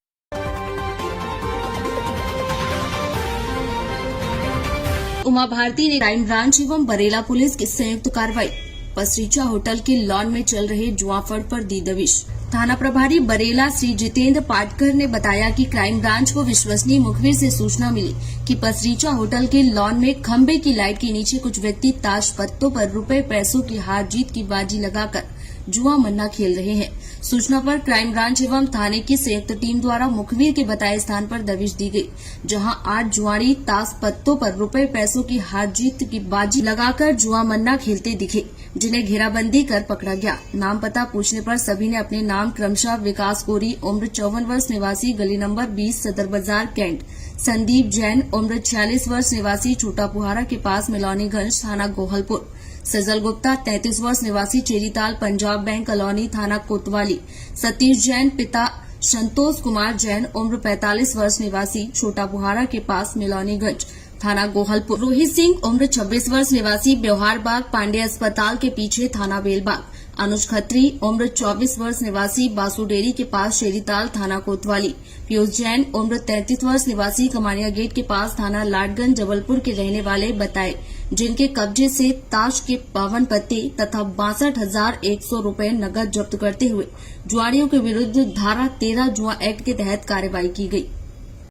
उमा भारती ने क्राइम ब्रांच एवं बरेला पुलिस की संयुक्त कार्रवाई। पसरीचा होटल के लॉन में चल रहे जुआफड़ पर दी दबिश। थाना प्रभारी बरेला श्री जितेंद्र पाटकर ने बताया कि क्राइम ब्रांच को विश्वसनीय मुखबिर से सूचना मिली कि पसरीचा होटल के लॉन में खंबे की लाइट के नीचे कुछ व्यक्ति ताश पत्तों पर रुपए पैसों की हार जीत की बाजी लगाकर जुआ मन्ना खेल रहे हैं। सूचना पर क्राइम ब्रांच एवं थाने की संयुक्त टीम द्वारा मुखबिर के बताए स्थान पर दबिश दी गई, जहां 8 जुआड़ी ताश पत्तों पर रुपए पैसों की हार जीत की बाजी लगाकर जुआ मन्ना खेलते दिखे, जिन्हें घेराबंदी कर पकड़ा गया। नाम पता पूछने पर सभी ने अपने नाम क्रमशः विकास कोरी उम्र 54 वर्ष निवासी गली नंबर 20 सदर बाजार कैंट, संदीप जैन उम्र 46 वर्ष निवासी छोटा पुहारा के पास मिलौनीगंज थाना गोहलपुर, सजल गुप्ता 33 वर्ष निवासी चेरीताल पंजाब बैंक कॉलोनी थाना कोतवाली, सतीश जैन पिता संतोष कुमार जैन उम्र 45 वर्ष निवासी छोटा बुहारा के पास मिलौनीगंज थाना गोहलपुर, रोहित सिंह उम्र 26 वर्ष निवासी ब्यौहार बाग पांडे अस्पताल के पीछे थाना बेलबाग, अनुज खत्री उम्र 24 वर्ष निवासी बासुडेरी के पास शेरीताल थाना कोतवाली, पीयूष जैन उम्र 33 वर्ष निवासी कमानिया गेट के पास थाना लाडगंज जबलपुर के रहने वाले बताए, जिनके कब्जे से ताश के 52 पत्ते तथा 62,100 रूपये नकद जब्त करते हुए जुआड़ियों के विरुद्ध धारा 13 जुआ एक्ट के तहत कार्रवाई की गई।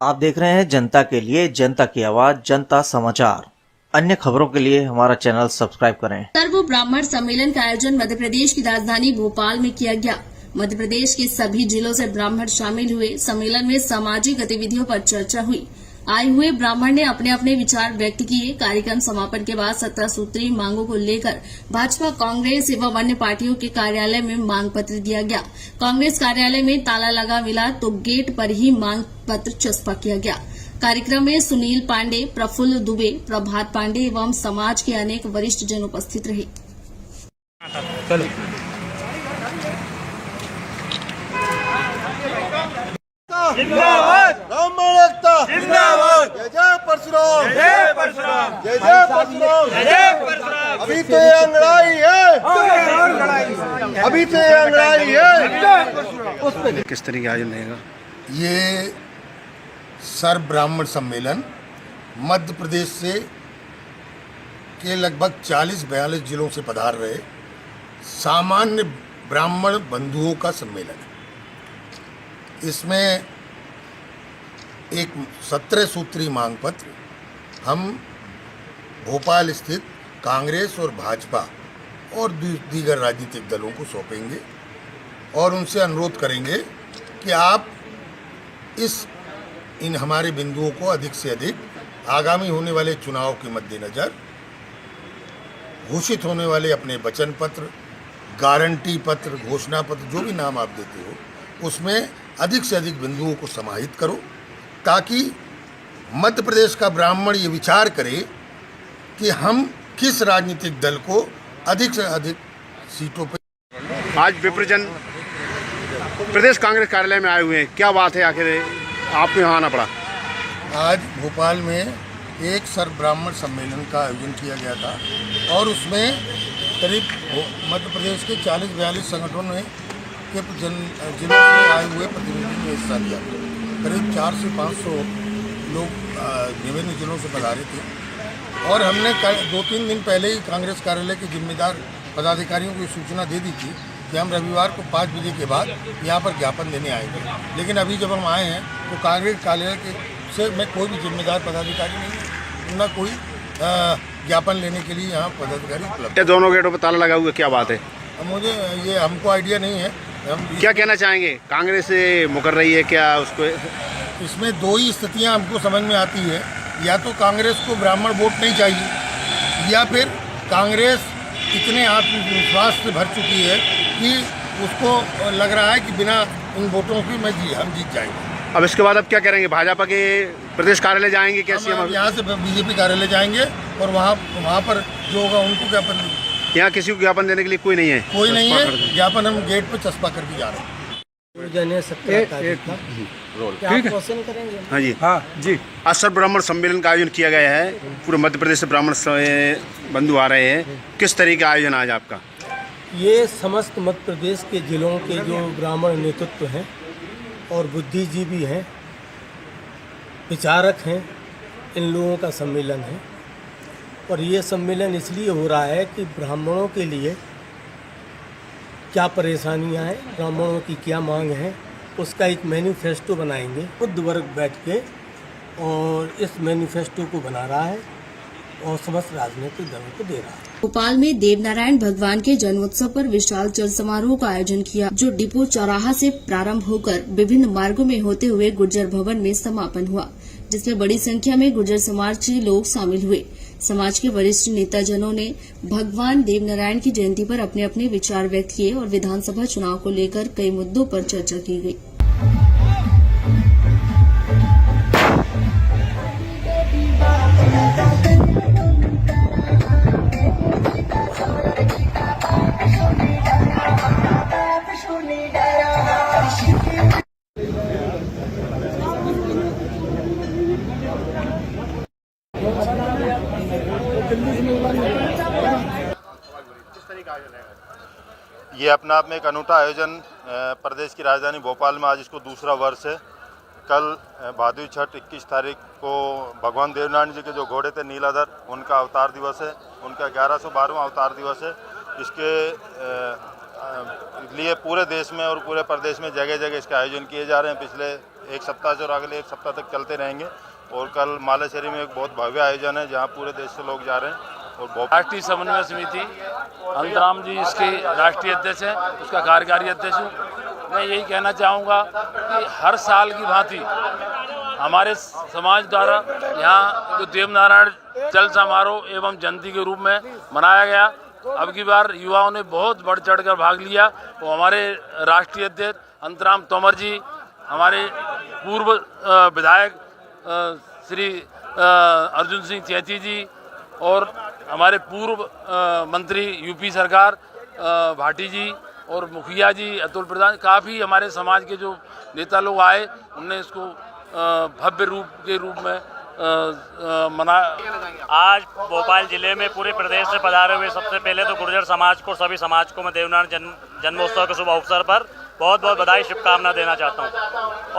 आप देख रहे हैं जनता के लिए जनता की आवाज जनता समाचार। अन्य खबरों के लिए हमारा चैनल सब्सक्राइब करें। सर्व ब्राह्मण सम्मेलन का आयोजन मध्य प्रदेश की राजधानी भोपाल में किया गया। मध्य प्रदेश के सभी जिलों से ब्राह्मण शामिल हुए। सम्मेलन में सामाजिक गतिविधियों पर चर्चा हुई। आए हुए ब्राह्मण ने अपने अपने विचार व्यक्त किए। कार्यक्रम समापन के बाद 17 सूत्री मांगों को लेकर भाजपा, कांग्रेस एवं अन्य पार्टियों के कार्यालय में मांग पत्र दिया गया। कांग्रेस कार्यालय में ताला लगा मिला तो गेट पर ही मांग पत्र चस्पा किया गया। कार्यक्रम में सुनील पांडे, प्रफुल्ल दुबे, प्रभात पांडे एवं समाज के अनेक वरिष्ठ जन उपस्थित रहे। चलो। जिंदाबाद ब्राह्मण एकता जिंदाबाद। जय जय परशुराम जय परशुराम जय जय परशुराम जय परशुराम। अभी तो ये अंगड़ाई है, अभी तो ये अंगड़ाई है। उस पे किस तरीके आयोजन रहेगा? ये सर्व ब्राह्मण सम्मेलन मध्य प्रदेश से के लगभग 40-42 जिलों से पधार रहे सामान्य ब्राह्मण बंधुओं का सम्मेलन है। इसमें एक 17 सूत्री मांग पत्र हम भोपाल स्थित कांग्रेस और भाजपा और दीगर राजनीतिक दलों को सौंपेंगे और उनसे अनुरोध करेंगे कि आप इन हमारे बिंदुओं को अधिक से अधिक आगामी होने वाले चुनाव के मद्देनजर घोषित होने वाले अपने वचन पत्र, गारंटी पत्र, घोषणा पत्र, जो भी नाम आप देते हो, उसमें अधिक से अधिक बिंदुओं को समाहित करो ताकि मध्य प्रदेश का ब्राह्मण ये विचार करे कि हम किस राजनीतिक दल को अधिक से अधिक सीटों पर। आज विप्रजन प्रदेश कांग्रेस कार्यालय में आए हुए हैं, क्या बात है, आखिर आपको यहाँ आना पड़ा? आज भोपाल में एक सर्व ब्राह्मण सम्मेलन का आयोजन किया गया था और उसमें करीब मध्य प्रदेश के 40-42 संगठनों के जिलों से आए हुए प्रतिनिधियों ने हिस्सा लिया। करीब 400 से 500 लोग विभिन्न जिलों से पधारे थे और हमने 2-3 दिन पहले ही कांग्रेस कार्यालय के जिम्मेदार पदाधिकारियों को सूचना दे दी थी कि हम रविवार को 5 बजे के बाद यहाँ पर ज्ञापन देने आएंगे। लेकिन अभी जब हम आए हैं तो कांग्रेस कार्यालय के से मैं कोई भी जिम्मेदार पदाधिकारी नहीं, न कोई ज्ञापन लेने के लिए यहाँ पदाधिकारी उपलब्ध। दोनों गेटों पर ताला लगा हुआ, क्या बात है? मुझे ये हमको आइडिया नहीं है। हम क्या कहना चाहेंगे? कांग्रेस से मुकर रही है क्या उसको? इसमें दो ही स्थितियां हमको समझ में आती है, या तो कांग्रेस को ब्राह्मण वोट नहीं चाहिए, या फिर कांग्रेस इतने आत्मविश्वास से भर चुकी है कि उसको लग रहा है कि बिना इन वोटों की हम जीत जाएंगे। अब इसके बाद अब क्या करेंगे? भाजपा के प्रदेश कार्यालय जाएंगे? कैसे हम यहाँ से बीजेपी कार्यालय जाएंगे और वहाँ पर जो होगा उनको ज्ञापन देंगे। यहाँ किसी को ज्ञापन देने के लिए कोई नहीं है? कोई नहीं है, ज्ञापन हम गेट पर चस्पा करके जा रहे हैं। क्वेश्चन करेंगे? हाँ जी, हाँ जी। आज सर्व ब्राह्मण सम्मेलन का आयोजन किया गया है, पूरे मध्य प्रदेश से ब्राह्मण बंधु आ रहे हैं। किस तरह का आयोजन आज आपका? ये समस्त मध्य प्रदेश के जिलों के जो ब्राह्मण नेतृत्व हैं और बुद्धिजीवी हैं, विचारक हैं, इन लोगों का सम्मेलन है। और ये सम्मेलन इसलिए हो रहा है कि ब्राह्मणों के लिए क्या परेशानियां हैं, ब्राह्मणों की क्या मांग है, उसका एक मैनिफेस्टो बनाएंगे। खुद वर्ग बैठ के और इस मैनिफेस्टो को बना रहा है और समस्त राजनीतिक दलों को दे रहा है। भोपाल में देवनारायण भगवान के जन्मोत्सव पर विशाल जल समारोह का आयोजन किया, जो डिपो चौराहा से प्रारंभ होकर विभिन्न मार्गों में होते हुए गुर्जर भवन में समापन हुआ, जिसमें बड़ी संख्या में गुर्जर समाज के लोग शामिल हुए। समाज के वरिष्ठ नेताजनों ने भगवान देवनारायण की जयंती पर अपने अपने विचार व्यक्त किए और विधानसभा चुनाव को लेकर कई मुद्दों पर चर्चा की गई। ये अपने आप में एक अनूठा आयोजन प्रदेश की राजधानी भोपाल में आज इसको दूसरा वर्ष है। कल भादुई छठ 21 तारीख को भगवान देवनारायण जी के जो घोड़े थे नीलाधर, उनका अवतार दिवस है, उनका 1112वां अवतार दिवस है। इसके लिए पूरे देश में और पूरे प्रदेश में जगह जगह इसके आयोजन किए जा रहे हैं। पिछले एक सप्ताह से और अगले एक सप्ताह तक चलते रहेंगे। और कल मालाशेरी में एक बहुत भव्य आयोजन है, जहाँ पूरे देश से लोग जा रहे हैं। और राष्ट्रीय समन्वय समिति अंतराम जी इसके राष्ट्रीय अध्यक्ष हैं, उसका कार्यकारी अध्यक्ष हूँ। मैं यही कहना चाहूँगा कि हर साल की भांति हमारे समाज द्वारा यहाँ जो देवनारायण जल समारोह एवं जयंती के रूप में मनाया गया। अब की बार युवाओं ने बहुत बढ़ चढ़ कर भाग लिया। वो हमारे राष्ट्रीय अध्यक्ष अंतराम तोमर जी, हमारे पूर्व विधायक श्री अर्जुन सिंह चैती जी और हमारे पूर्व मंत्री यूपी सरकार भाटी जी और मुखिया जी अतुल प्रधान, काफ़ी हमारे समाज के जो नेता लोग आए, उनने इसको भव्य रूप के रूप में मनाया। आज भोपाल जिले में पूरे प्रदेश से पधारे हुए सबसे पहले तो गुर्जर समाज को, सभी समाज को मैं देवनारायण जन्मोत्सव के शुभ अवसर पर बहुत बहुत बधाई शुभकामना देना चाहता हूँ।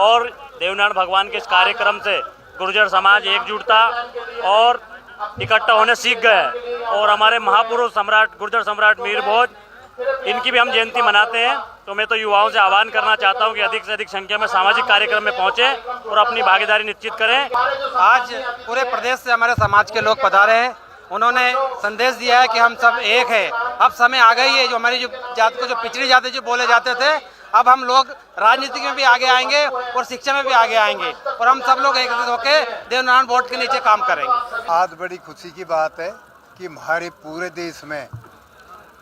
और देवनारायण भगवान के इस कार्यक्रम से गुर्जर समाज एकजुटता और इकट्ठा होने सीख गए। और हमारे महापुरुष सम्राट गुर्जर सम्राट मीर भोज, इनकी भी हम जयंती मनाते हैं। तो मैं तो युवाओं से आह्वान करना चाहता हूं कि अधिक से अधिक संख्या में सामाजिक कार्यक्रम में पहुंचे और अपनी भागीदारी निश्चित करें। आज पूरे प्रदेश से हमारे समाज के लोग पधारे हैं। उन्होंने संदेश दिया है कि हम सब एक है। अब समय आ गई है, जो हमारी जो जात को जो पिछड़ी जाति जो बोले जाते थे, अब हम लोग राजनीति में भी आगे आएंगे और शिक्षा में भी आगे आएंगे और हम सब लोग एकत्रित होकर देवनारायण बोर्ड के नीचे काम करेंगे। आज बड़ी खुशी की बात है कि हमारे पूरे देश में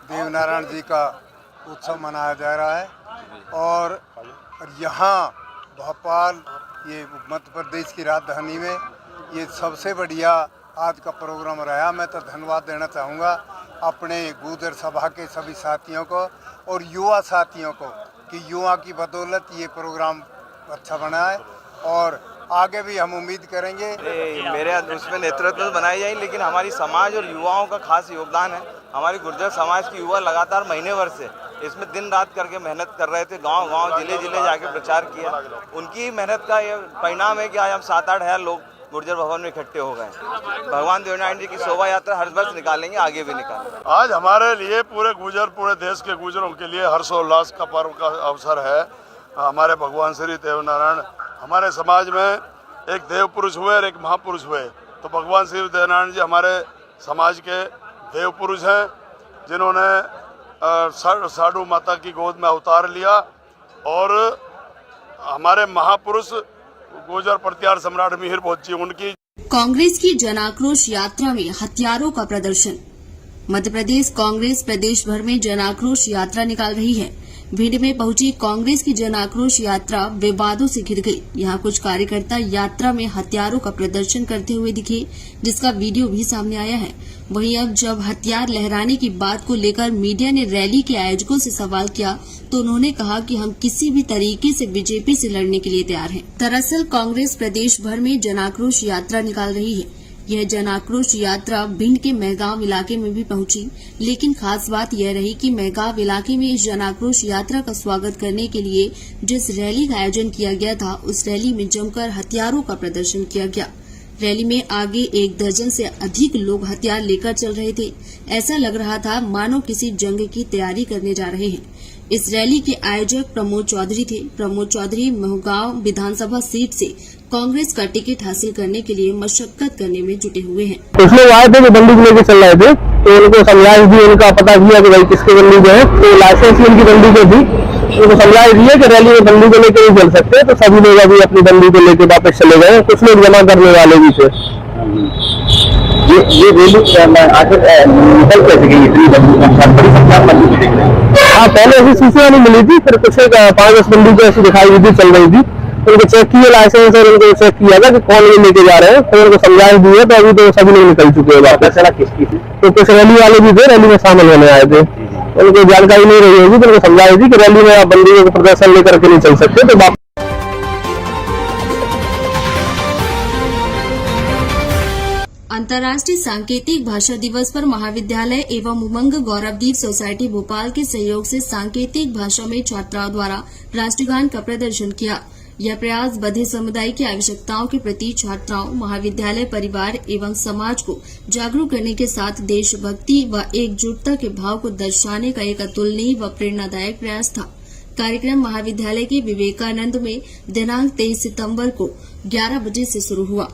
देवनारायण जी का उत्सव मनाया जा रहा है। और यहाँ भोपाल, ये मध्य प्रदेश की राजधानी में ये सबसे बढ़िया आज का प्रोग्राम रहा। मैं तो धन्यवाद देना चाहूँगा अपने गुर्जर सभा के सभी साथियों को और युवा साथियों को कि युवा की बदौलत ये प्रोग्राम अच्छा बना है और आगे भी हम उम्मीद करेंगे। मेरे उसमें नेतृत्व बनाई जाए, लेकिन हमारी समाज और युवाओं का खास योगदान है। हमारी गुर्जर समाज के युवा लगातार महीने भर से इसमें दिन रात करके मेहनत कर रहे थे। गांव-गांव, जिले-जिले जाके प्रचार किया। उनकी मेहनत का ये परिणाम है कि आज हम 7-8 हज़ार लोग गुर्जर भवन में इकट्ठे हो गए। भगवान देवनारायण जी की शोभा यात्रा हर वर्ष निकालेंगे, आगे भी निकालेंगे। आज हमारे लिए पूरे देश के गुर्जरों के लिए हर्षोल्लास का पर्व का अवसर है। हमारे भगवान श्री देवनारायण हमारे समाज में एक देव पुरुष हुए और एक महापुरुष हुए। तो भगवान श्री देवनारायण जी हमारे समाज के देव पुरुष हैं, जिन्होंने साधु माता की गोद में अवतार लिया। और हमारे महापुरुष गुर्जर प्रतिहार सम्राट मिहिर बहुत जी उनकी। कांग्रेस की जन आक्रोश यात्रा में हथियारों का प्रदर्शन। मध्य प्रदेश कांग्रेस प्रदेश भर में जन आक्रोश यात्रा निकाल रही है। भिंड में पहुंची कांग्रेस की जन आक्रोश यात्रा विवादों से घिर गई। यहां कुछ कार्यकर्ता यात्रा में हथियारों का प्रदर्शन करते हुए दिखे, जिसका वीडियो भी सामने आया है। वहीं अब जब हथियार लहराने की बात को लेकर मीडिया ने रैली के आयोजकों से सवाल किया तो उन्होंने कहा कि हम किसी भी तरीके से बीजेपी से लड़ने के लिए तैयार हैं। दरअसल कांग्रेस प्रदेश भर में जन आक्रोश यात्रा निकाल रही है। यह जन आक्रोश यात्रा भिंड के महगांव इलाके में भी पहुंची, लेकिन खास बात यह रही कि महगांव इलाके में इस जन आक्रोश यात्रा का स्वागत करने के लिए जिस रैली का आयोजन किया गया था, उस रैली में जमकर हथियारों का प्रदर्शन किया गया। रैली में आगे 1 दर्जन से अधिक लोग हथियार लेकर चल रहे थे। ऐसा लग रहा था मानो किसी जंग की तैयारी करने जा रहे हैं। इस रैली के आयोजक प्रमोद चौधरी थे। प्रमोद चौधरी महगांव विधानसभा सीट से कांग्रेस का टिकट हासिल करने के लिए मशक्कत करने में जुटे हुए हैं। कुछ लोग आए थे जो बंदूक लेके चल रहे थे, तो उनको समझाइश दी, उनका पता किया कि भाई किसकी बंदूक है, तो लाइसेंस की उनकी बंदूकें थी। उनको समझाइश दी कि रैली में बंदूकें लेके नहीं चल सकते, तो सभी लोग अभी अपनी बंदूकें लेके वापस चले गए। कुछ लोग जमा करने वाले भी थे। ये रैली आखिर निकल कैसे गई इतनी बड़ी संख्या में बंदूकें देख रहे हैं? हाँ, पहले ऐसी सूचना नहीं मिली थी, फिर कुछ 5-10 बंदूकें ऐसी दिखाई दी थी, चल रही थी। उनको चेक किया लाइसेंस और उनको चेक किया था कि कौन ये लेके जा रहे हैं, फिर उनको समझाइश दी है। तो अभी तो सभी लोग निकल चुके हैं वापस। किसकी थी? तो कुछ रैली वाले भी थे, रैली में शामिल होने आए थे। उनको जानकारी नहीं रही होगी, तो उनको समझाइश दी कि रैली में आप बंदूकों का प्रदर्शन लेकर के नहीं चल सकते। तो अंतर्राष्ट्रीय सांकेतिक भाषा दिवस पर महाविद्यालय एवं उमंग गौरवदीप सोसाइटी भोपाल के सहयोग से सांकेतिक भाषा में छात्राओं द्वारा राष्ट्रगान का प्रदर्शन किया। यह प्रयास बधिर समुदाय की आवश्यकताओं के प्रति छात्राओं, महाविद्यालय परिवार एवं समाज को जागरूक करने के साथ देशभक्ति व एकजुटता के भाव को दर्शाने का एक अतुलनीय व प्रेरणादायक प्रयास था। कार्यक्रम महाविद्यालय के विवेकानंद में दिनांक 23 सितंबर को 11 बजे से शुरू हुआ।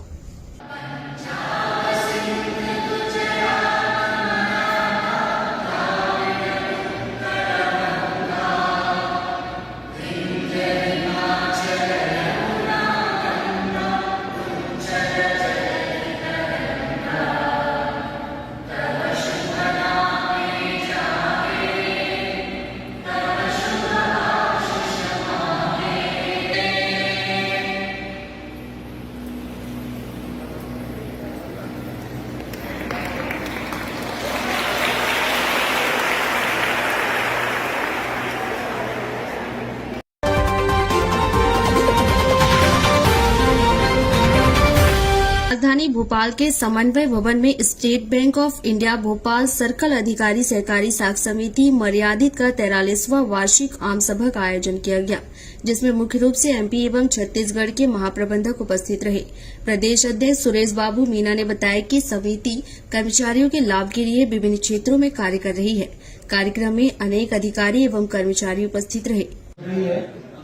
राजधानी भोपाल के समन्वय भवन में state bank of India Bhopal circle अधिकारी सहकारी साख समिति मर्यादित का 43वां वार्षिक आम सभा का आयोजन किया गया, जिसमें मुख्य रूप से एमपी एवं छत्तीसगढ़ के महाप्रबंधक उपस्थित रहे। प्रदेश अध्यक्ष सुरेश बाबू मीना ने बताया कि समिति कर्मचारियों के लाभ के लिए विभिन्न क्षेत्रों में कार्य कर रही है। कार्यक्रम में अनेक अधिकारी एवं कर्मचारी उपस्थित रहे।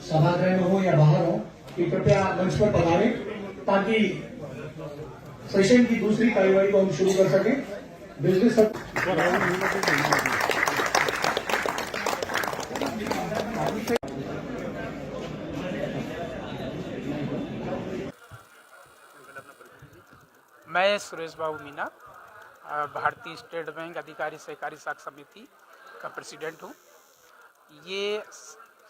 सभागृह में हो या बाहर हो, कृपया मंच पर पधारें ताकि सेशन की दूसरी कार्यवाही को हम शुरू कर सकें। बिजनेस मैं सुरेश बाबू मीना भारतीय स्टेट बैंक अधिकारी सहकारी साख समिति का प्रेसिडेंट हूँ। ये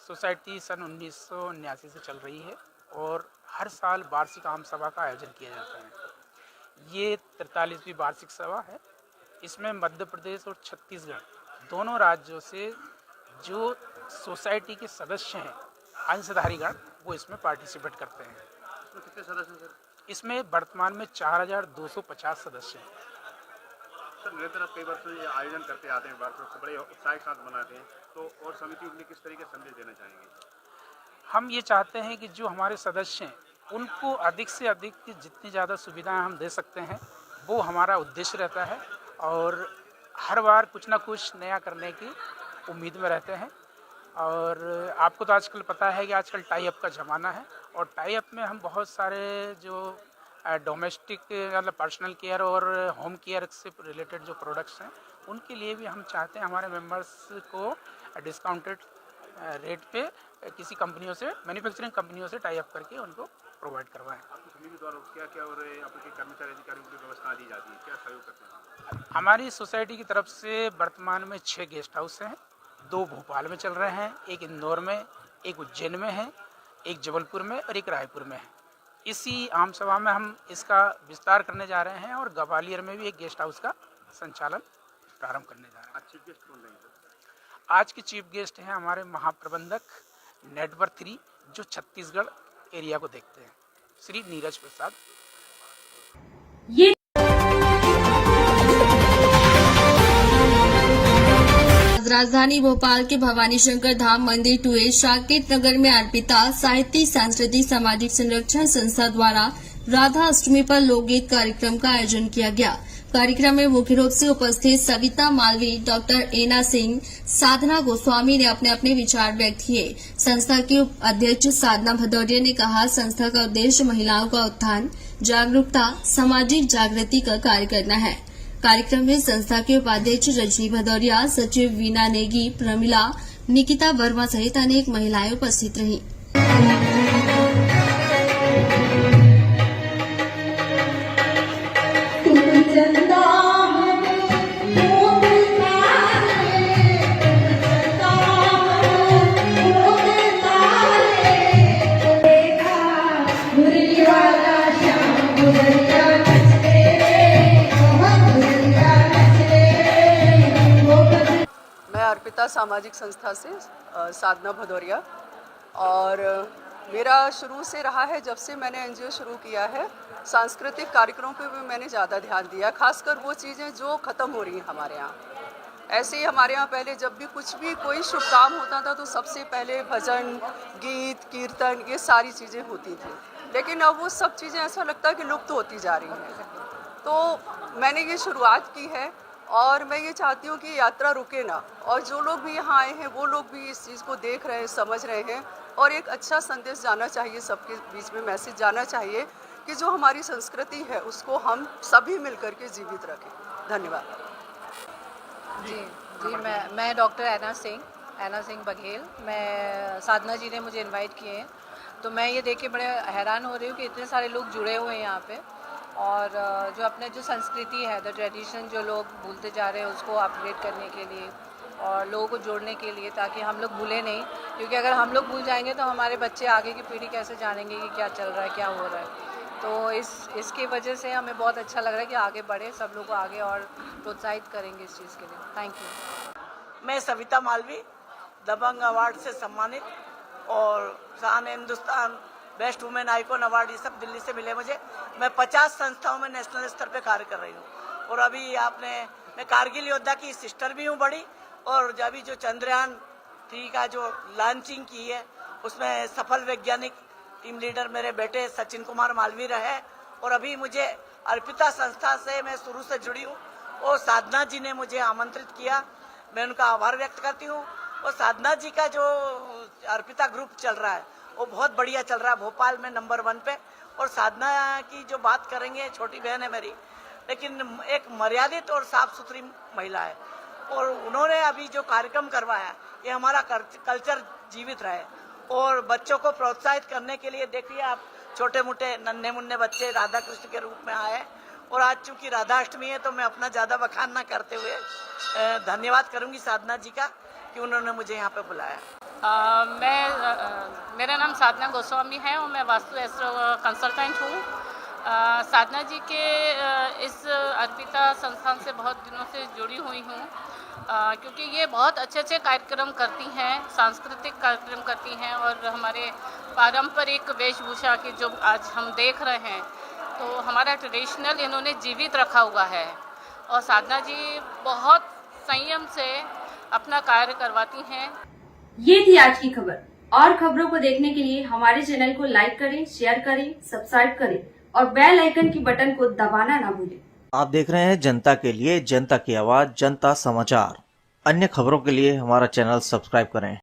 सोसाइटी सन 1979 से चल रही है और हर साल वार्षिक आम सभा का आयोजन किया जाता है। ये 43वीं वार्षिक सभा है। इसमें मध्य प्रदेश और छत्तीसगढ़ दोनों राज्यों से जो सोसाइटी के सदस्य हैं, अंशधारीगण, वो इसमें पार्टिसिपेट करते हैं। इसमें कितने सदस्य हैं सर? इसमें वर्तमान में 4250 सदस्य हैं। सर निरंतर आप कई वर्षों से आयोजन करते आते हैं, बड़े उत्साह के साथ मनाते हैं, तो और समिति के लिए किस तरीके का संदेश देना चाहेंगे? हम ये चाहते हैं कि जो हमारे सदस्य हैं उनको अधिक से अधिक जितनी ज़्यादा सुविधाएं हम दे सकते हैं, वो हमारा उद्देश्य रहता है और हर बार कुछ ना कुछ नया करने की उम्मीद में रहते हैं। और आपको तो आजकल पता है कि आजकल टाई अप का ज़माना है और टाई अप में हम बहुत सारे जो डोमेस्टिक मतलब पर्सनल केयर और होम केयर से रिलेटेड जो प्रोडक्ट्स हैं, उनके लिए भी हम चाहते हैं हमारे मेंबर्स को डिस्काउंटेड रेट पे किसी कंपनियों से, मैन्युफैक्चरिंग कंपनियों से टाई अप करके उनको प्रोवाइड करवाएं। क्या क्या और आपके कर्मचारी अधिकारियों की व्यवस्था दी जाती है, क्या सहयोग करते हैं? हमारी सोसाइटी की तरफ से वर्तमान में 6 गेस्ट हाउस हैं, 2 भोपाल में चल रहे हैं, एक इंदौर में, एक उज्जैन में है, एक जबलपुर में और एक रायपुर में है। इसी आम सभा में हम इसका विस्तार करने जा रहे हैं और ग्वालियर में भी एक गेस्ट हाउस का संचालन प्रारंभ करने जा रहे हैं। चीफ गेस्ट कौन रहेंगे? आज के चीफ गेस्ट हैं हमारे महाप्रबंधक नेटवर्क 3 जो छत्तीसगढ़ एरिया को देखते हैं, श्री नीरज प्रसाद। ये राजधानी भोपाल के भवानी शंकर धाम मंदिर 2A साकेत नगर में अर्पिता साहित्यिक सांस्कृतिक सामाजिक संरक्षण संस्था द्वारा राधा अष्टमी पर लोकगीत कार्यक्रम का आयोजन किया गया। कार्यक्रम में मुख्य रूप से उपस्थित सविता मालवी, डॉक्टर एना सिंह, साधना गोस्वामी ने अपने अपने विचार व्यक्त किए। संस्था की अध्यक्ष साधना भदौरिया ने कहा, संस्था का उद्देश्य महिलाओं का उत्थान, जागरूकता, सामाजिक जागृति का कार्य करना है। कार्यक्रम में संस्था के उपाध्यक्ष रजनी भदौरिया, सचिव वीना नेगी, प्रमिला, निकिता वर्मा सहित अनेक महिलाएं उपस्थित रहीं। अर्पिता सामाजिक संस्था से साधना भदौरिया, और मेरा शुरू से रहा है, जब से मैंने एनजीओ शुरू किया है, सांस्कृतिक कार्यक्रमों पे भी मैंने ज़्यादा ध्यान दिया, खासकर वो चीज़ें जो ख़त्म हो रही हैं हमारे यहाँ। ऐसे ही हमारे यहाँ पहले जब भी कुछ भी कोई शुभ काम होता था तो सबसे पहले भजन, गीत, कीर्तन, ये सारी चीज़ें होती थी, लेकिन अब वो सब चीज़ें ऐसा लगता है कि लुप्त होती जा रही हैं। तो मैंने ये शुरुआत की है और मैं ये चाहती हूँ कि यात्रा रुके ना, और जो लोग भी यहाँ आए हैं वो लोग भी इस चीज़ को देख रहे हैं, समझ रहे हैं, और एक अच्छा संदेश जाना चाहिए, सबके बीच में मैसेज जाना चाहिए कि जो हमारी संस्कृति है उसको हम सभी मिलकर के जीवित रखें। धन्यवाद। जी मैं डॉक्टर एना सिंह बघेल। मैं साधना जी ने मुझे इनवाइट किए हैं, तो मैं ये देख के बड़े हैरान हो रही हूँ कि इतने सारे लोग जुड़े हुए हैं यहाँ पे, और जो अपने जो संस्कृति है, द ट्रेडिशन जो लोग भूलते जा रहे हैं उसको अपग्रेड करने के लिए और लोगों को जोड़ने के लिए, ताकि हम लोग भूलें नहीं, क्योंकि अगर हम लोग भूल जाएंगे तो हमारे बच्चे आगे की पीढ़ी कैसे जानेंगे कि क्या चल रहा है, क्या हो रहा है। तो इसकी वजह से हमें बहुत अच्छा लग रहा है कि आगे बढ़े, सब लोग को आगे और प्रोत्साहित करेंगे इस चीज़ के लिए। Thank you. मैं सविता मालवी, दबंग अवार्ड से सम्मानित, और शान Hindustan, best women icon award, ये सब दिल्ली से मिले मुझे। मैं 50 संस्थाओं में नेशनल स्तर पे कार्य कर रही हूँ, और अभी मैं कारगिल योद्धा की सिस्टर भी हूँ बड़ी, और अभी जो चंद्रयान 3 का जो लॉन्चिंग की है उसमें सफल वैज्ञानिक टीम लीडर मेरे बेटे सचिन कुमार मालवी रहे, और अभी मुझे अर्पिता संस्था से मैं शुरू से जुड़ी हूँ, और साधना जी ने मुझे आमंत्रित किया, मैं उनका आभार व्यक्त करती हूँ। और साधना जी का जो अर्पिता ग्रुप चल रहा है वो बहुत बढ़िया चल रहा है, भोपाल में नंबर 1 पे। और साधना की जो बात करेंगे, छोटी बहन है मेरी, लेकिन एक मर्यादित और साफ सुथरी महिला है, और उन्होंने अभी जो कार्यक्रम करवाया ये हमारा कल्चर जीवित रहे, और बच्चों को प्रोत्साहित करने के लिए देखिए आप, छोटे मोटे नन्हे मुन्ने बच्चे राधा कृष्ण के रूप में आए, और आज चूंकि राधाष्टमी है तो मैं अपना ज़्यादा बखान ना करते हुए धन्यवाद करूंगी साधना जी का कि उन्होंने मुझे यहाँ पे बुलाया। मेरा नाम साधना गोस्वामी है और मैं वास्तु एस्ट्रो कंसल्टेंट हूँ। साधना जी के इस अर्पिता संस्थान से बहुत दिनों से जुड़ी हुई हूँ, क्योंकि ये बहुत अच्छे अच्छे कार्यक्रम करती हैं, सांस्कृतिक कार्यक्रम करती हैं, और हमारे पारंपरिक वेशभूषा की जो आज हम देख रहे हैं, तो हमारा ट्रेडिशनल इन्होंने जीवित रखा हुआ है, और साधना जी बहुत संयम से अपना कार्य करवाती हैं। ये थी आज की खबर। और खबरों को देखने के लिए हमारे चैनल को लाइक करें, शेयर करें, सब्सक्राइब करें और बेल आइकन की बटन को दबाना ना भूलें। आप देख रहे हैं जनता के लिए जनता की आवाज जनता समाचार। अन्य खबरों के लिए हमारा चैनल सब्सक्राइब करें।